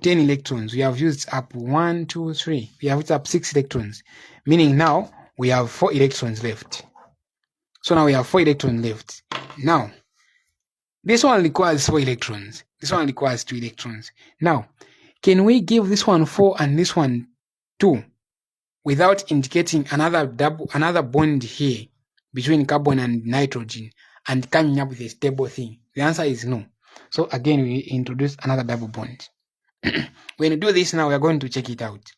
10 electrons, we have used up 1, 2, 3. We have used up 6 electrons, meaning now we have 4 electrons left. So now we have 4 electrons left. Now, this one requires 4 electrons. This one requires 2 electrons. Now, can we give this one 4 and this one 2 without indicating another bond here between carbon and nitrogen and coming up with a stable thing? The answer is no. So again, we introduce another double bond. When you do this now, we are going to check it out.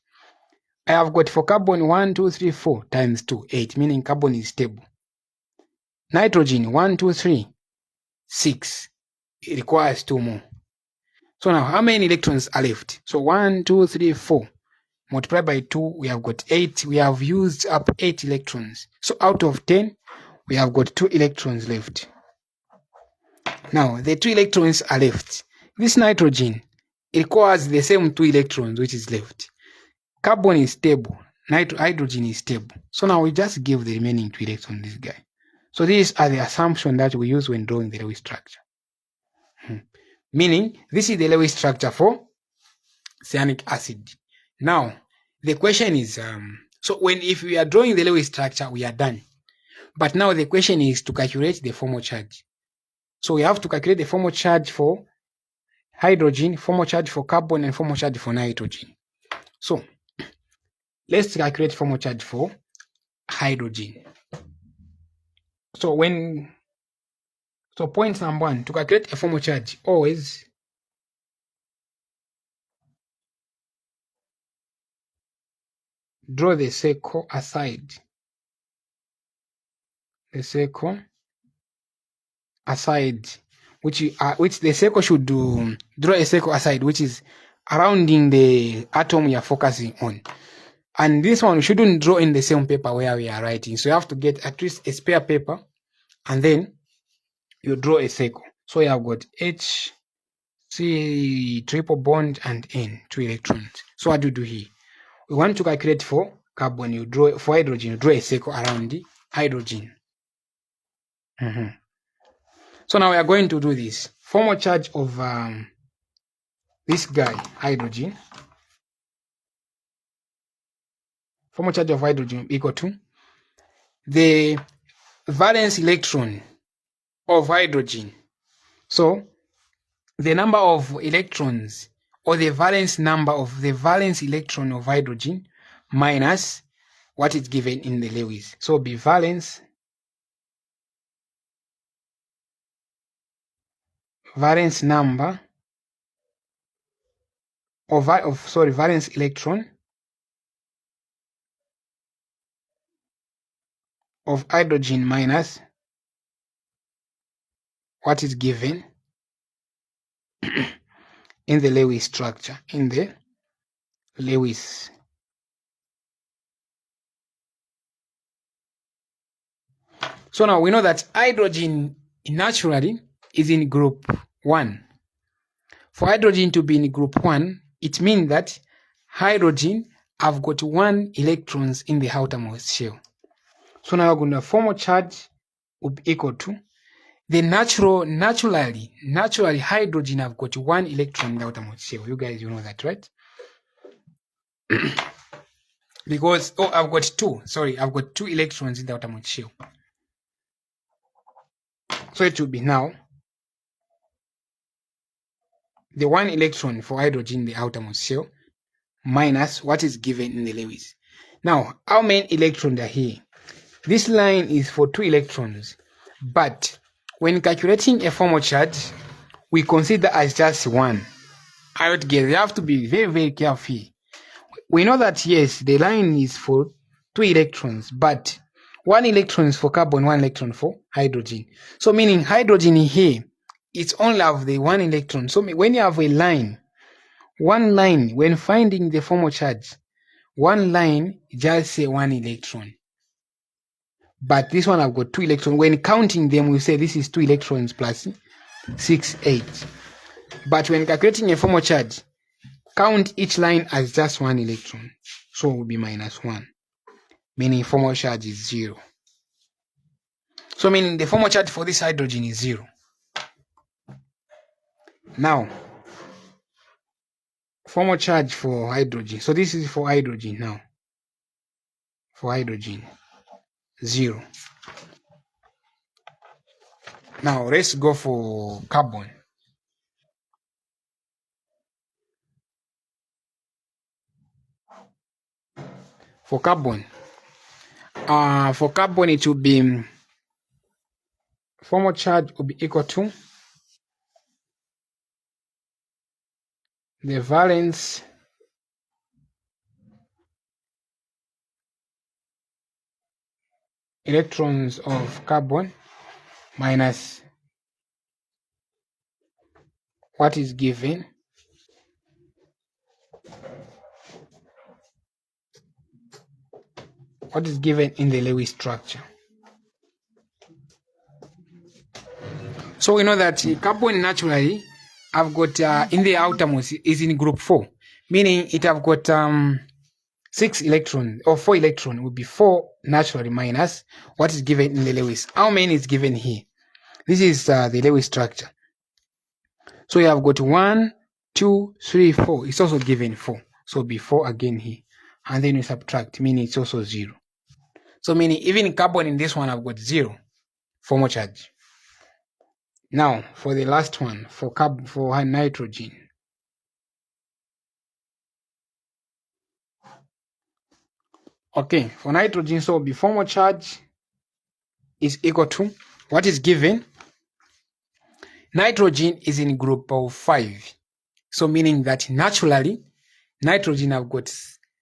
I have got for carbon 1, 2, 3, 4 times 2, 8, meaning carbon is stable. Nitrogen 1, 2, 3, 6. It requires 2 more. So now, how many electrons are left? So 1, 2, 3, 4. Multiply by 2, we have got 8. We have used up 8 electrons. So out of 10, we have got 2 electrons left. Now, the 2 electrons are left. This nitrogen, it requires the same 2 electrons which is left. Carbon is stable. Hydrogen is stable. So now we just give the remaining 2 electrons to this guy. So these are the assumptions that we use when drawing the Lewis structure. Meaning, this is the Lewis structure for cyanic acid. Now, the question is, if we are drawing the Lewis structure, we are done. But now the question is to calculate the formal charge. So we have to calculate the formal charge for hydrogen, formal charge for carbon, and formal charge for nitrogen. So let's calculate formal charge for hydrogen. So point number 1, to calculate a formal charge, always draw the circle aside. The circle aside, which the circle should do, draw a circle aside, which is surrounding the atom you are focusing on. And this one we shouldn't draw in the same paper where we are writing. So you have to get at least a spare paper, and then you draw a circle. So you have got H, C, triple bond, and N, 2 electrons. So what do you do here? We want to calculate for carbon. For hydrogen, you draw a circle around the hydrogen. So now we are going to do this. Formal charge of this guy, hydrogen. Formal charge of hydrogen equal to the valence electron of hydrogen. So the number of electrons, or the valence number of the valence electron of hydrogen, minus what is given in the Lewis. So be valence number of valence electron of hydrogen minus what is given in the Lewis structure, in the Lewis. So now we know that hydrogen naturally is in group 1. For hydrogen to be in group 1, it means that hydrogen have got 1 electrons in the outermost shell. So now we're going to formal charge will be equal to the naturally hydrogen have got 1 electron in the outermost shell. You guys, you know that, right? Because I've got 2 electrons in the outermost shell. So it will be now the 1 electron for hydrogen in the outermost shell minus what is given in the Lewis. Now, how many electrons are here? This line is for 2 electrons, but when calculating a formal charge, we consider as just 1. Altogether, you have to be very, very careful. We know that yes, the line is for 2 electrons, but 1 electron is for carbon, 1 electron for hydrogen. So meaning hydrogen here, it's only have the 1 electron. So when you have a line, one line, when finding the formal charge, one line just say 1 electron. But this one I've got 2 electrons. When counting them, we say this is 2 electrons plus 6, 8. But when calculating a formal charge, count each line as just 1 electron. So it will be minus 1. Meaning formal charge is 0. So meaning the formal charge for this hydrogen is 0. Now, formal charge for hydrogen. So this is for hydrogen now. For hydrogen, 0. Now let's go for carbon. For carbon it will be formal charge will be equal to the valence electrons of carbon minus what is given in the Lewis structure. So we know that carbon naturally have got in the outermost is in group 4, meaning it have got 6 electrons or 4 electrons will be 4 naturally minus what is given in the Lewis. How many is given here? This is the Lewis structure. So you have got 1, 2, 3, 4. It's also given 4. So it'll be 4 again here. And then you subtract, meaning it's also 0. So meaning even carbon in this one I've got 0 formal charge. Now for the last one, for nitrogen. Okay, for nitrogen, so the formal charge is equal to what is given. Nitrogen is in group of 5. So meaning that naturally, nitrogen have got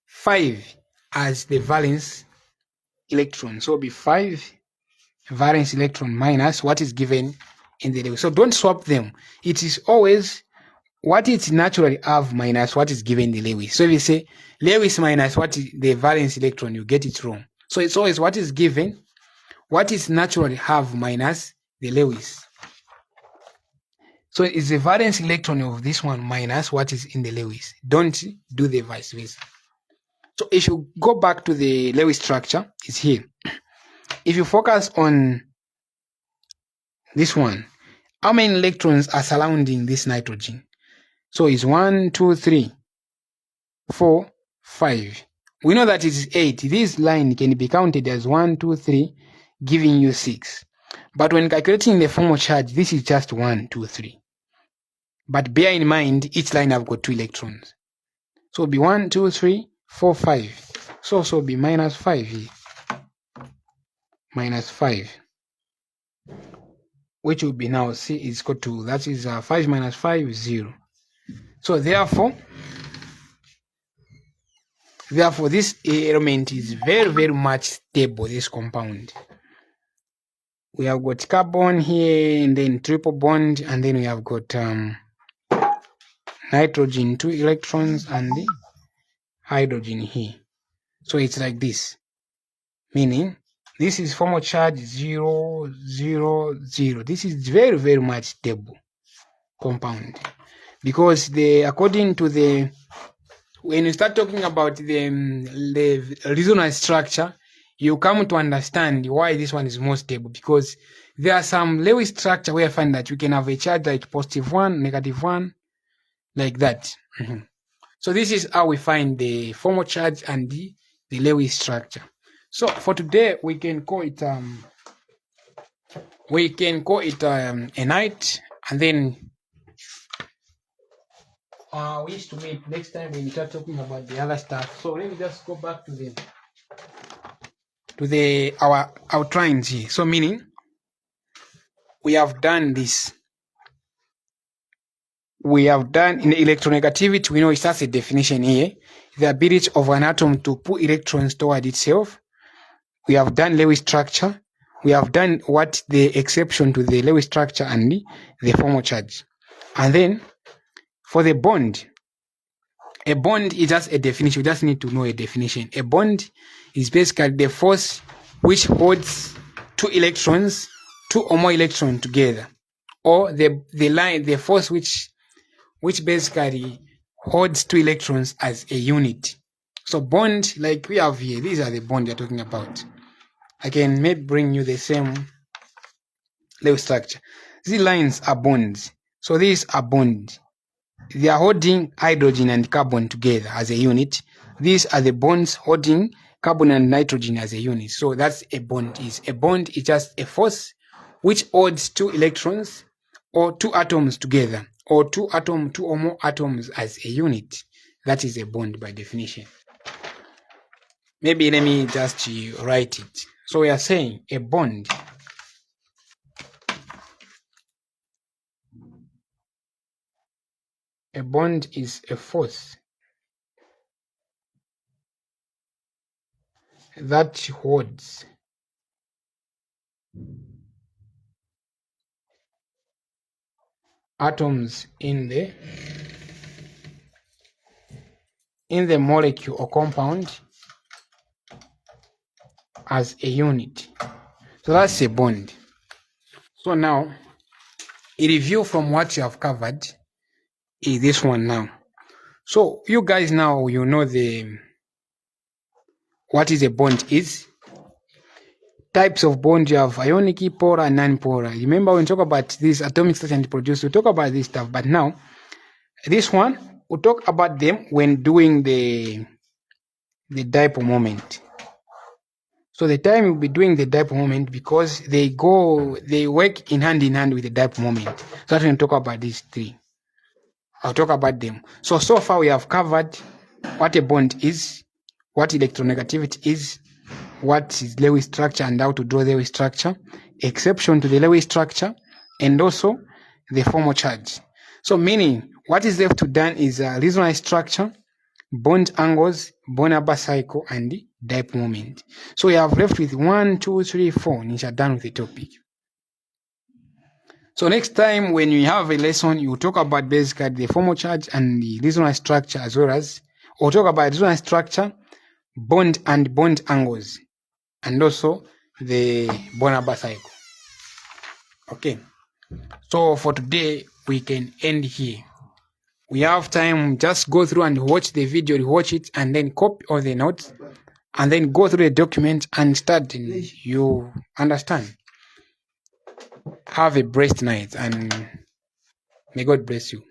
5 as the valence electron. So it'll be 5 valence electron minus what is given in the Lewis. So don't swap them. It is always what it naturally have minus what is given in the Lewis. So if you say Lewis minus what is the valence electron, you get it wrong. So it's always what is given, what is naturally have minus the Lewis. So it's the valence electron of this one minus what is in the Lewis. Don't do the vice versa. So if you go back to the Lewis structure, it's here. If you focus on this one, how many electrons are surrounding this nitrogen? So it's 1, 2, 3, 4, 5. We know that it is 8. This line can be counted as 1, 2, 3, giving you 6. But when calculating the formal charge, this is just 1, 2, 3. But bear in mind, each line have got 2 electrons. So it'll be 1, 2, 3, 4, 5. So it'll be minus 5 here. Minus 5. Which will be now, C is equal to, that is 5 minus 5 is 0. So therefore this element is very, very much stable, this compound. We have got carbon here, and then triple bond, and then we have got nitrogen 2 electrons and the hydrogen here. So it's like this, meaning this is formal charge 0, 0, 0. This is very, very much stable compound, because according to the, when you start talking about the resonance structure, you come to understand why this one is more stable, because there are some Lewis structure where I find that you can have a charge like +1, -1, like that. So this is how we find the formal charge and the Lewis structure. So for today we can call it a night, and then we used to meet next time when we start talking about the other stuff. So let me just go back to our outlines here. So meaning we have done this. We have done in electronegativity, we know it's just a definition here, the ability of an atom to pull electrons toward itself. We have done Lewis structure. We have done what the exception to the Lewis structure and the formal charge. And then for the bond, a bond is just a definition. You just need to know a definition. A bond is basically the force which holds 2 electrons, 2 or more electrons together, or the force which basically holds 2 electrons as a unit. So bond, like we have here, these are the bond you're talking about. I can maybe bring you the same Lewis structure. These lines are bonds. So these are bonds. They are holding hydrogen and carbon together as a unit. These are the bonds holding carbon and nitrogen as a unit. So that's a bond. A bond is just a force which holds 2 electrons or 2 atoms together, or 2 or more atoms as a unit. That is a bond by definition. Maybe let me just write it. So we are saying a bond is a force that holds atoms in the molecule or compound as a unit. So that's a bond. So now a review from what you have covered is this one now. So you guys now, you know the what is a bond is. Types of bond, you have ionic, polar, and non-polar. Remember when we talk about this atomic structure and produce, we talk about this stuff, but now this one we'll talk about them when doing the dipole moment. So the time we'll be doing the dipole moment because they work in hand with the dipole moment. So that's when we talk about these three. I'll talk about them. So far we have covered what a bond is, what electronegativity is, what is Lewis structure and how to draw the Lewis structure, exception to the Lewis structure, and also the formal charge. So meaning, what is left to done is resonance structure, bond angles, bond number cycle, and the dipole moment. So we have left with 1, 2, 3, 4, and you're done with the topic. So next time when you have a lesson, you talk about basically the formal charge and the resonance structure, as well as, or talk about resonance structure, bond and bond angles, and also the bond number cycle. Okay, so for today we can end here. We have time, just go through and watch the video, rewatch it, and then copy all the notes, and then go through the document and study. You understand? Have a blessed night, and may God bless you.